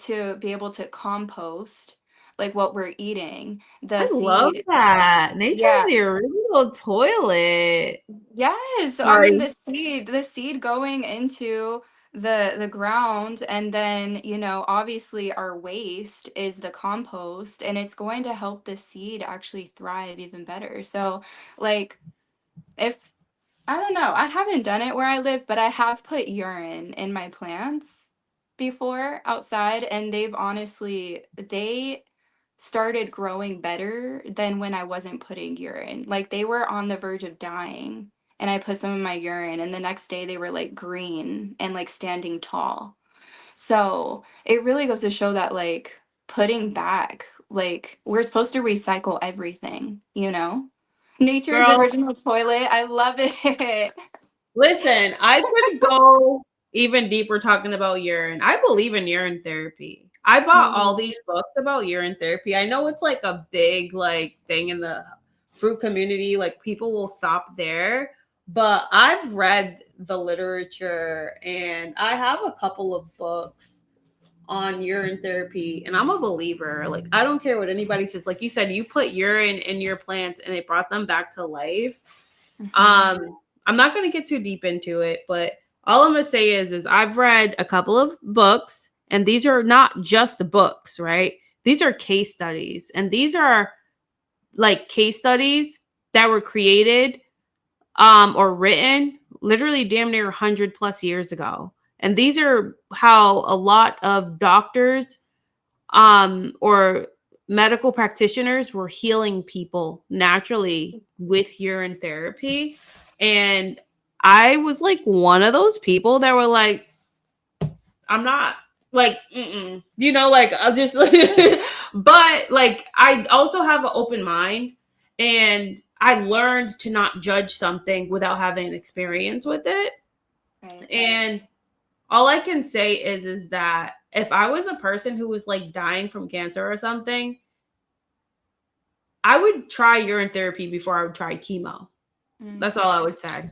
To be able to compost like what we're eating, the
I love
seed.
that. Nature is
Yeah.
the original toilet.
Yes, I mean
Sorry.
the seed going into the ground, and then, obviously our waste is the compost, and it's going to help the seed actually thrive even better. So, like, if I don't know, I haven't done it where I live, but I have put urine in my plants before outside, and they started growing better than when I wasn't putting urine. Like they were on the verge of dying, and I put some in my urine, and the next day they were like green and like standing tall. So it really goes to show that like putting back, like we're supposed to recycle everything, Nature's
Girl,
original toilet. I love it.
listen, I could go even deeper talking about urine. I believe in urine therapy. I bought all
Mm,
these books about urine therapy. I know it's like a big like thing in the fruit community, like people will stop there, but I've read the literature and I have a couple of books on urine therapy, and I'm a believer. Like I don't care what anybody says. Like you said, you put urine in your plants and it brought them back to life.
mhm.
I'm not going to get too deep into it, but all I'm going to say is I've read a couple of books, and these are not just the books, right? These are case studies, and these are like case studies that were created or written literally damn near 100 plus years ago. And these are how a lot of doctors or medical practitioners were healing people naturally with urine therapy. And I was like one of those people that were like, I'm not like, like I'll just, but like I also have an open mind, and I learned to not judge something without having an experience with it.
Right.
And all I can say is that if I was a person who was like dying from cancer or something, I would try urine therapy before I would try chemo. That's all I would say.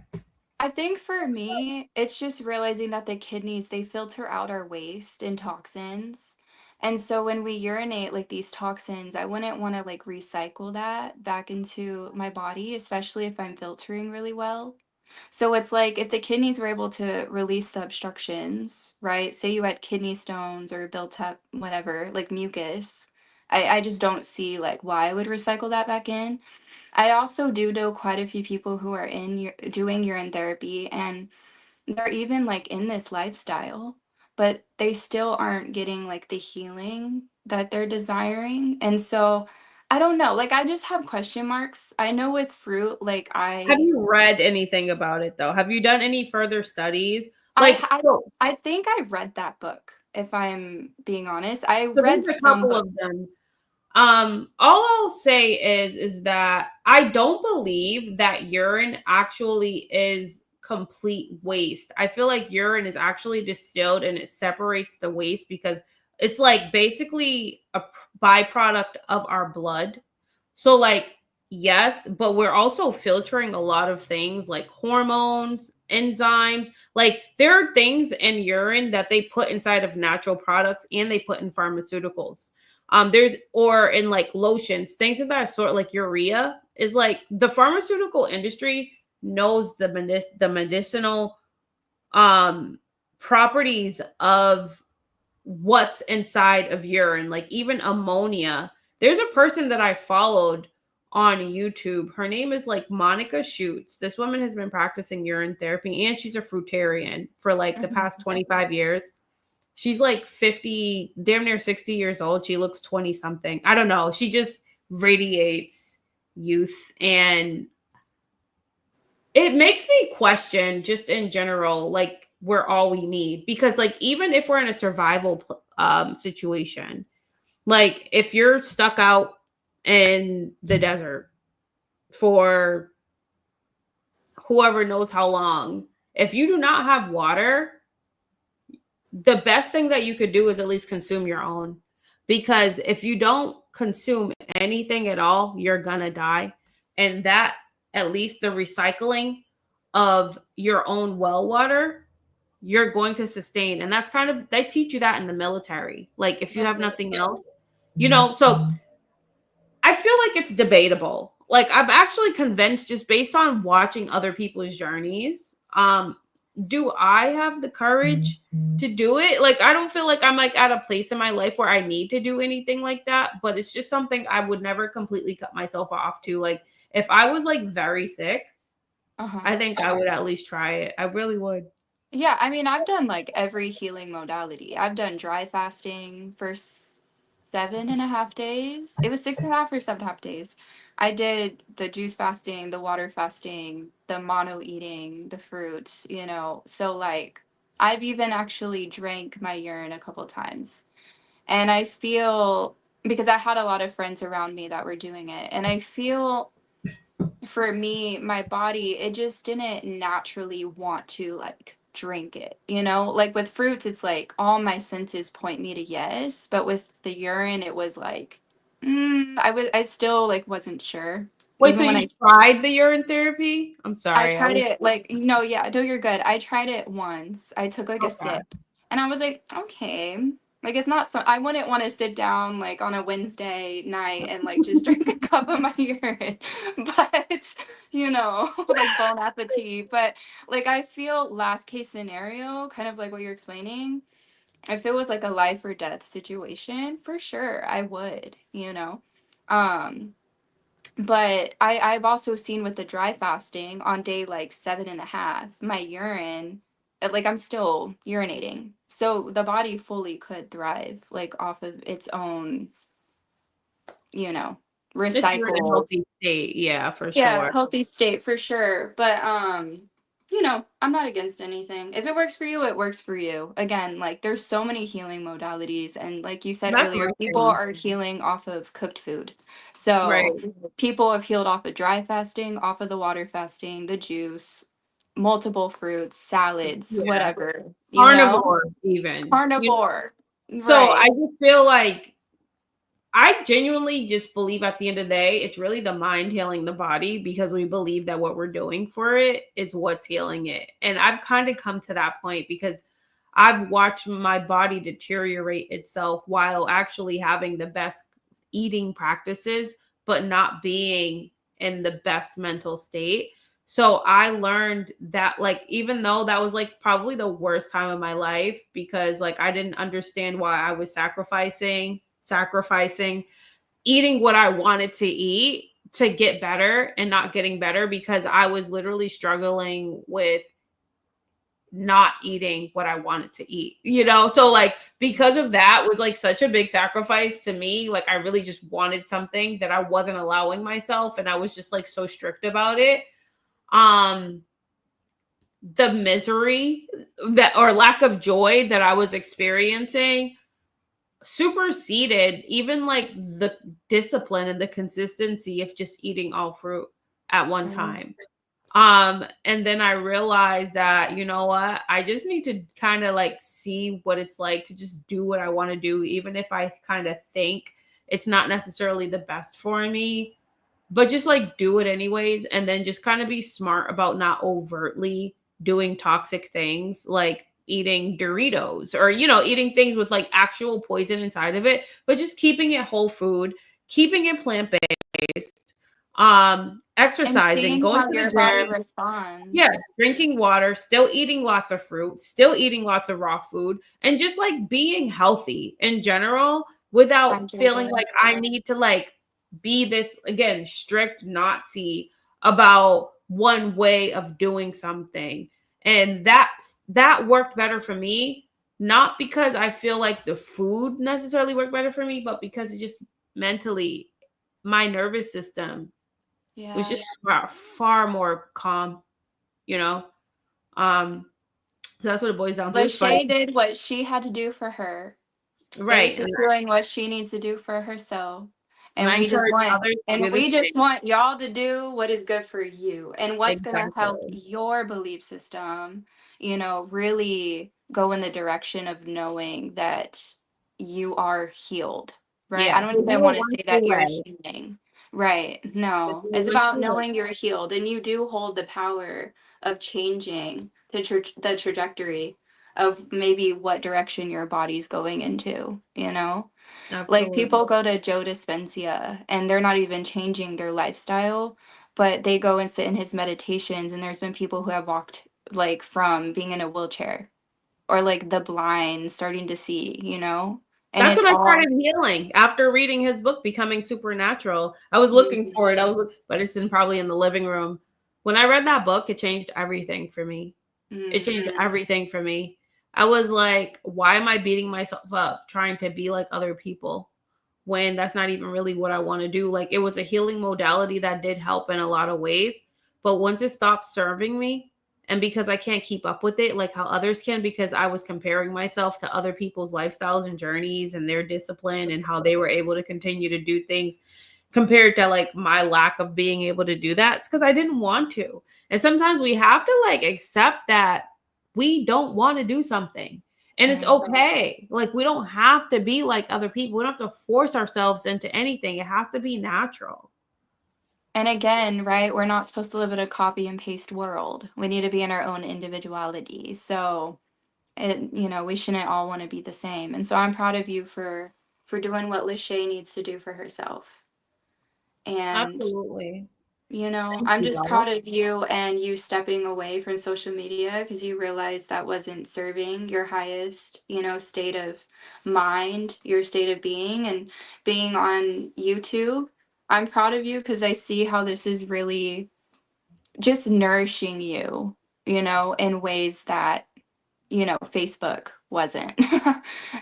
I think for me, it's just realizing that the kidneys, they filter out our waste and toxins. And so when we urinate like these toxins, I wouldn't want to like recycle that back into my body, especially if I'm filtering really well. So it's like if the kidneys were able to release the obstructions, right? Say you had kidney stones or built up whatever, like mucus. I just don't see like why I would recycle that back in. I also do know quite a few people who are doing urine therapy, and they're even like in this lifestyle, but they still aren't getting like the healing that they're desiring. And so I don't know, like I just have question marks. I know with fruit, like
Have you read anything about it though? Have you done any further studies? Like,
I
so,
I think I read that book, if I'm being honest. I
so
read
there's a
some
couple
book.
of them. All I'll say is that I don't believe that urine actually is complete waste. I feel like urine is actually distilled and it separates the waste because it's like basically a byproduct of our blood. So like yes, but we're also filtering a lot of things like hormones, enzymes. Like there are things in urine that they put inside of natural products and they put in pharmaceuticals. There's or in like lotions, things of that sort, like urea is like the pharmaceutical industry knows the medicinal um properties of what's inside of urine, like even ammonia. There's a person that I followed on YouTube. Her name is like Monica Schutz. This woman has been practicing urine therapy and she's a fruitarian for like the past
Mhm.
25 years. She's like 50, damn near 60 years old. She looks 20 something. I don't know. She just radiates youth, and it makes me question just in general like we're all we need, because like even if we're in a survival situation, like if you're stuck out in the desert for whoever knows how long, if you do not have water, the best thing that you could do is at least consume your own, because if you don't consume anything at all, you're gonna die. And that, at least the recycling of your own well water, you're going to sustain. And that's kind of, they teach you that in the military, like if you have nothing else, so I feel like it's debatable. Like I'm actually convinced just based on watching other people's journeys. Do I have the courage to do it? Like I don't feel like I'm like at a place in my life where I need to do anything like that, but it's just something I would never completely cut myself off to. Like if I was like very sick,
Uh-huh.
I think I would at least try it. I really would.
Yeah, I mean, I've done like every healing modality. I've done dry fasting for 7.5 days. It was 6.5 or 7.5 days. I did the juice fasting, the water fasting, the mono eating, the fruits, So like I've even actually drank my urine a couple times. And I feel because I had a lot of friends around me that were doing it, and I feel for me, my body, it just didn't naturally want to like drink it, Like with fruits, it's like all my senses point me to yes, but with the urine, it was like, I still like wasn't sure.
Wait, so
Even when
you tried the urine therapy? I'm
I
sorry. I
tried
was
it, like, no, yeah, no, you're good. I tried it once. I took like a
okay.
sip and I was like, okay. Like it's not so I wouldn't want to sit down like on a Wednesday night and like just drink a cup of my urine. But like bon appetit. But like I feel last case scenario, kind of like what you're explaining, if it was like a life or death situation, for sure I would. Um but I've also seen with the dry fasting on day like 7.5, my urine, like I'm still urinating. So the body fully could thrive like off of its own, you know,
If you're in a
recycled,
healthy state, yeah, for
yeah,
sure.
healthy state for sure. But I'm not against anything. If it works for you, it works for you. Again, like there's so many healing modalities, and like you said
That's
earlier,
my
people
thing.
are healing off of cooked food.
Right.
So people have healed off of dry fasting, off of the water fasting, the juice, multiple fruits, salads,
Yeah.
whatever,
Carnivore, even.
carnivore.
So I
Right.
just feel like I genuinely just believe at the end of the day, it's really the mind healing the body because we believe that what we're doing for it is what's healing it. And I've kind of come to that point because I've watched my body deteriorate itself while actually having the best eating practices, but not being in the best mental state. So I learned that, like, even though that was like probably the worst time of my life because like I didn't understand why I was sacrificing eating what I wanted to eat to get better and not getting better because I was literally struggling with not eating what I wanted to eat, So like because of that was like such a big sacrifice to me. Like I really just wanted something that I wasn't allowing myself and I was just like so strict about it. Um the misery that or lack of joy that I was experiencing superseded even like the discipline and the consistency of just eating all fruit at one
Mhm.
time. And then I realized that, you know what, I just need to kind of like see what it's like to just do what I want to do, even if I kind of think it's not necessarily the best for me, but just like do it anyways. And then just kind of be smart about not overtly doing toxic things like eating Doritos or, eating things with like actual poison inside of it, but just keeping it whole food, keeping it plant based,
And
exercising,
seeing
going
how
to the
your body
gym, yeah,
responds.
drinking water, still eating lots of fruit, still eating lots of raw food, and just like being healthy in general without feeling like
100.
I need to like be this again strict Nazi about one way of doing something. And that worked better for me, not because I feel like the food necessarily worked better for me, but because it just mentally my nervous system was
Yeah.
just far more calm, you know. Um, so that's what it boils down to. It's funny,
Lachey did what she had to do for her.
right?
Is doing what she needs to do for herself.
And I encourage others to
And
do the
we just
same.
want y'all to do what is good for you and what's going to help
Exactly.
your belief system, really go in the direction of knowing that you are healed, right? I
Yeah.
don't
There's
even
no
want to
one
say that
true
you're
way.
healing. Right.
There's
No.
no
It's
one
about
true way.
knowing you're healed and you do hold the power of changing the trajectory of maybe what direction your body's going into. Like
Absolutely.
people go to Joe Dispenza and they're not even changing their lifestyle, but they go and sit in his meditations and there's been people who have walked like from being in a wheelchair or like the blind starting to see. And
That's
it's
when I
all
started healing after reading his book, Becoming Supernatural. I was looking
Mhm.
for it. But it's probably in the living room. When I read that book, it changed everything for me. It changed
Mhm.
everything for me. I was like, why am I beating myself up trying to be like other people when that's not even really what I want to do? Like, it was a healing modality that did help in a lot of ways. But once it stopped serving me, and because I can't keep up with it like how others can, because I was comparing myself to other people's lifestyles and journeys and their discipline and how they were able to continue to do things compared to like my lack of being able to do that. It's because I didn't want to. And sometimes we have to like accept that we don't want to do something. And it's
Right.
okay. Like we don't have to be like other people. We don't have to force ourselves into anything. It has to be natural.
And again, right, we're not supposed to live in a copy and paste world. We need to be in our own individuality. So we shouldn't all want to be the same. And so I'm proud of you for doing what Lachey needs to do for herself. And
Absolutely. Thank
I'm
you,
just
though.
proud of you and you stepping away from social media because you realized that wasn't serving your highest, state of mind, your state of being, and being on YouTube. I'm proud of you because I see how this is really just nourishing you, in ways that Facebook wasn't.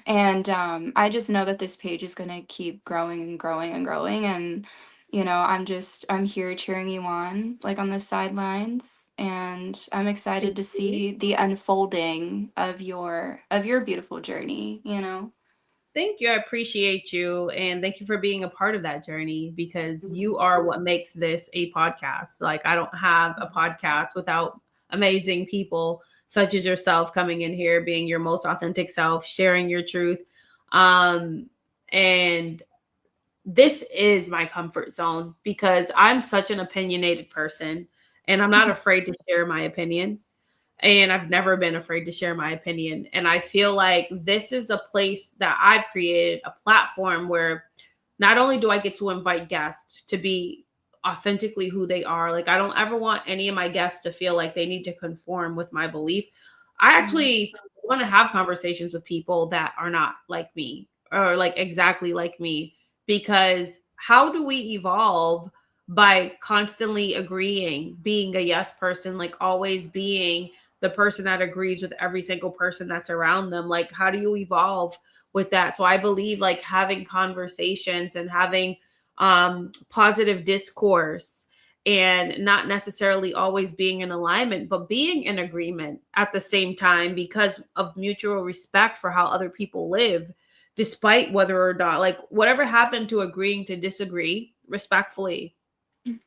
And I just know that this page is going to keep growing and growing and growing. And, I'm here cheering you on, like on the sidelines. and I'm excited
Thank
to
you.
see the unfolding of your beautiful journey, you know.
Thank you. I appreciate you. And thank you for being a part of that journey because you are what makes this a podcast. Like, I don't have a podcast without amazing people such as yourself coming in here, being your most authentic self, sharing your truth. Um, and this is my comfort zone because I'm such an opinionated person and I'm not afraid to share my opinion. And I've never been afraid to share my opinion. And I feel like this is a place that I've created a platform where not only do I get to invite guests to be authentically who they are, like I don't ever want any of my guests to feel like they need to conform with my belief. I
Mhm.
actually want to have conversations with people that are not like me or like exactly like me because how do we evolve by constantly agreeing, being a yes person, like always being the person that agrees with every single person that's around them? Like, how do you evolve with that? So I believe like having conversations and having positive discourse and not necessarily always being in alignment, but being in agreement at the same time because of mutual respect for how other people live, despite whether or not, like, whatever happened to agreeing to disagree respectfully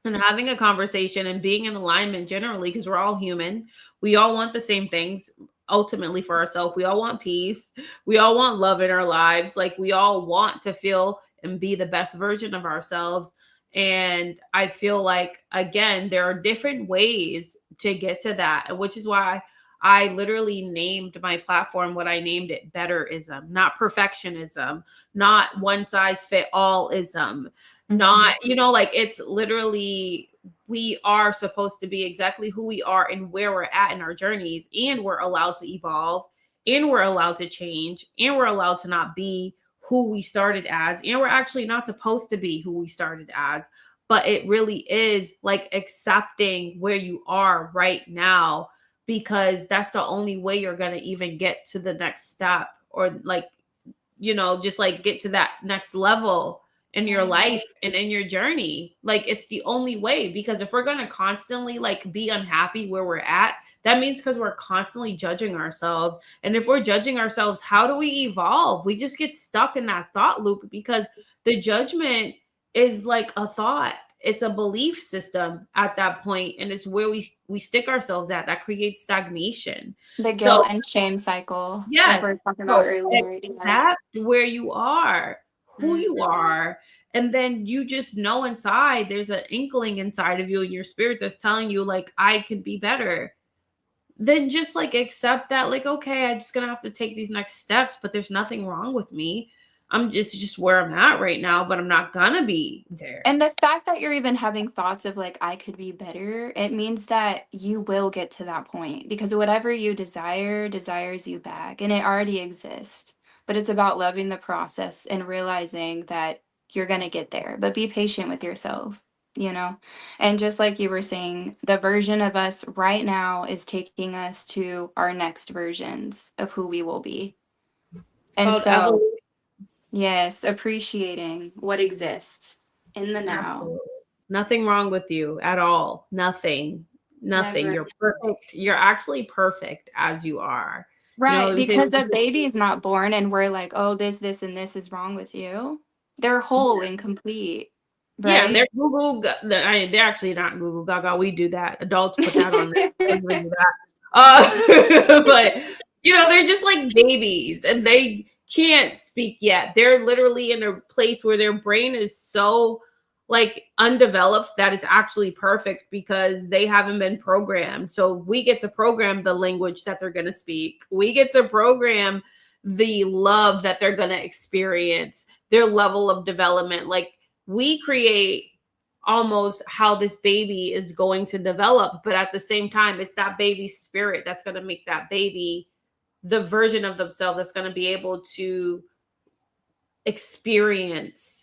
and having a conversation and being in alignment generally because we're all human. We all want the same things ultimately for ourselves. We all want peace. We all want love in our lives. Like we all want to feel and be the best version of ourselves. And I feel like again, there are different ways to get to that, which is why I literally named my platform what I named it: Betterism, not perfectionism, not one size fit all ism, not,
Mhm.
like it's literally we are supposed to be exactly who we are and where we're at in our journeys, and we're allowed to evolve, and we're allowed to change, and we're allowed to not be who we started as, and we're actually not supposed to be who we started as. But it really is like accepting where you are right now, because that's the only way you're going to even get to the next step, or like, just like get to that next level in your
Right.
life and in your journey. Like it's the only way, because if we're going to constantly like be unhappy where we're at, that means because we're constantly judging ourselves. And if we're judging ourselves, how do we evolve? We just get stuck in that thought loop because the judgment is like a thought. It's a belief system at that point, and it's where we stick ourselves at that creates stagnation.
The
So
guilt and shame cycle, like we were
yes.
talking about
So
earlier. Yeah.
accept where you are, who you
Mhm.
are, and then you just know inside there's an inkling inside of you and your spirit that's telling you like I can be better. Then just like accept that, like, okay, I'm just gonna have to take these next steps, but there's nothing wrong with me. I'm just where I'm at right now, but I'm not gonna be there.
And the fact that you're even having thoughts of like, I could be better, it means that you will get to that point because whatever you desire desires you back and it already exists. But it's about loving the process and realizing that you're going to get there, but be patient with yourself, you know? And just like you were saying, the version of us right now is taking us to our next versions of who we will be.
It's
And
called
so,
evolution.
yes, appreciating what exists in the now.
Absolutely. Nothing wrong with you at all. Nothing. Nothing.
Never.
You're perfect. You're actually perfect as you are.
Right,
We say,
because a baby is not born and we're like, "Oh, this, and this is wrong with you." They're whole and complete,
yeah, and
right?
they're actually not Google Gaga. We do that. Adults put that on there. They really do that. But they're just like babies, and they can't speak yet. They're literally in a place where their brain is so like undeveloped that it's actually perfect because they haven't been programmed. So we get to program the language that they're going to speak. We get to program the love that they're going to experience, their level of development. Like we create almost how this baby is going to develop, but at the same time it's that baby's spirit that's going to make that baby the version of themselves that's going to be able to experience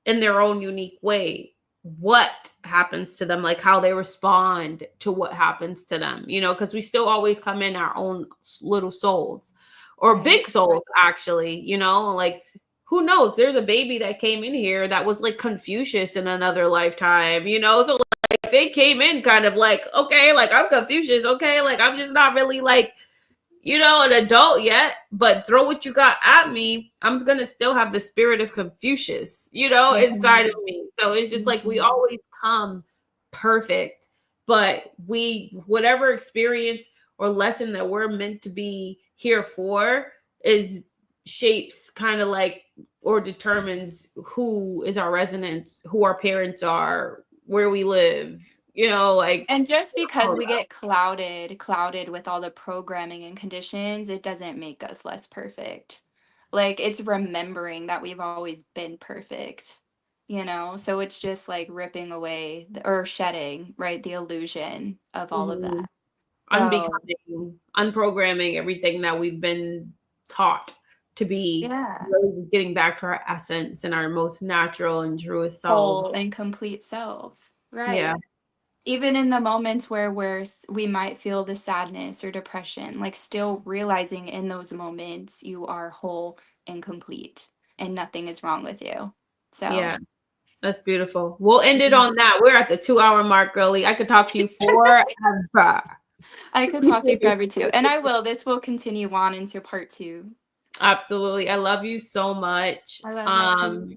in their own unique way what happens to them, like how they respond to what happens to them, because we still always come in our own little souls or
Right.
big souls, actually, like who knows, there's a baby that came in here that was like Confucius in another lifetime, so like they came in kind of like, okay, like I'm Confucius, okay, like I'm just not really like, an adult yet, but throw what you got at me, I'm gonna still have the spirit of Confucius, inside of me. So it's just like we always come perfect, but whatever experience or lesson that we're meant to be here for is shapes kind of like or determines who is our resonance, who our parents are, where we live, like.
And just because we get clouded with all the programming and conditions, it doesn't make us less perfect. Like it's remembering that we've always been perfect, So it's just like ripping away or shedding, right, the illusion of all of
Mhm.
that. So,
Unbecoming, unprogramming everything that we've been taught to be,
yeah,
really just getting back to our essence and our most natural and truest selves.
whole and complete self.
Yeah.
Right. Even in the moments where we might feel the sadness or depression, like still realizing in those moments you are whole and complete and nothing is wrong with you. So
Yeah. That's beautiful. We'll end it on that. We're at the 2-hour mark, girly. I could talk to you forever.
I could talk to you forever too. And I will. This will continue on into part 2.
Absolutely. I love you so much.
I love you too.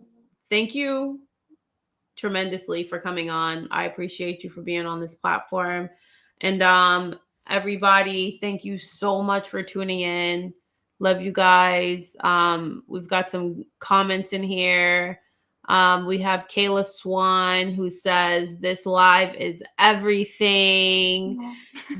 Thank you tremendously for coming on. I appreciate you for being on this platform. And everybody, thank you so much for tuning in. Love you guys. We've got some comments in here. We have Kayla Swan who says this live is everything.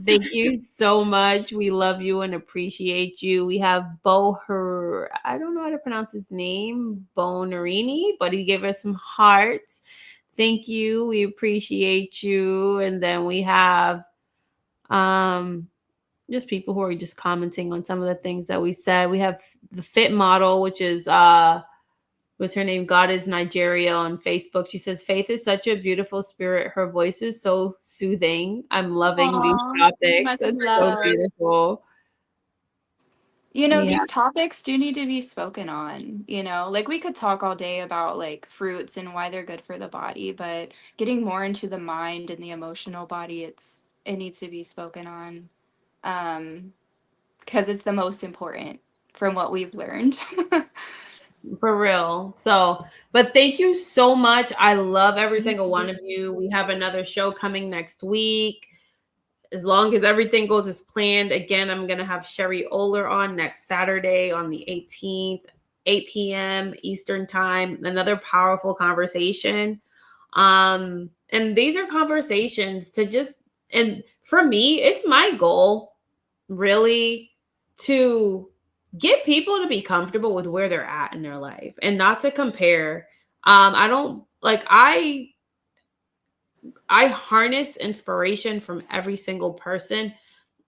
Thank you so much. We love you and appreciate you. We have I don't know how to pronounce his name, Bonarini, but he gave us some hearts. Thank you. We appreciate you. And then we have just people who are just commenting on some of the things that we said. We have the Fit Model, which is what's her name? God is Nigeria on Facebook. She says, Faith is such a beautiful spirit. Her voice is so soothing. I'm loving these topics.
Much
That's so
love.
beautiful.
These topics do need to be spoken on, like we could talk all day about like fruits and why they're good for the body, but getting more into the mind and the emotional body, it needs to be spoken on. Because it's the most important from what we've learned.
For real. So, but thank you so much. I love every single one of you. We have another show coming next week. As long as everything goes as planned. Again, I'm going to have Sherry Oler on next Saturday on the 18th, 8 p.m. Eastern time. Another powerful conversation. And these are conversations and for me, it's my goal really to get people to be comfortable with where they're at in their life and not to compare. I don't like I harness inspiration from every single person,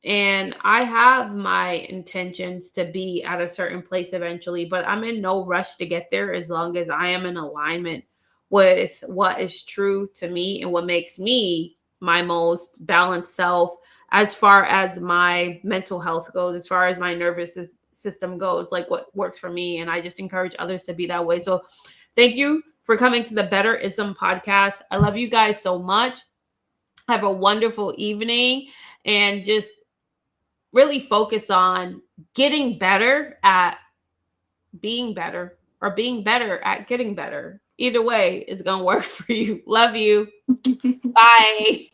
and I have my intentions to be at a certain place eventually, but I'm in no rush to get there as long as I am in alignment with what is true to me and what makes me my most balanced self as far as my mental health goes, as far as my nervous system goes, like what works for me. And I just encourage others to be that way. So thank you for coming to the Betterism Podcast. I love you guys so much. Have a wonderful evening and just really focus on getting better at being better or being better at getting better. Either way, it's going to work for you. Love you. Bye.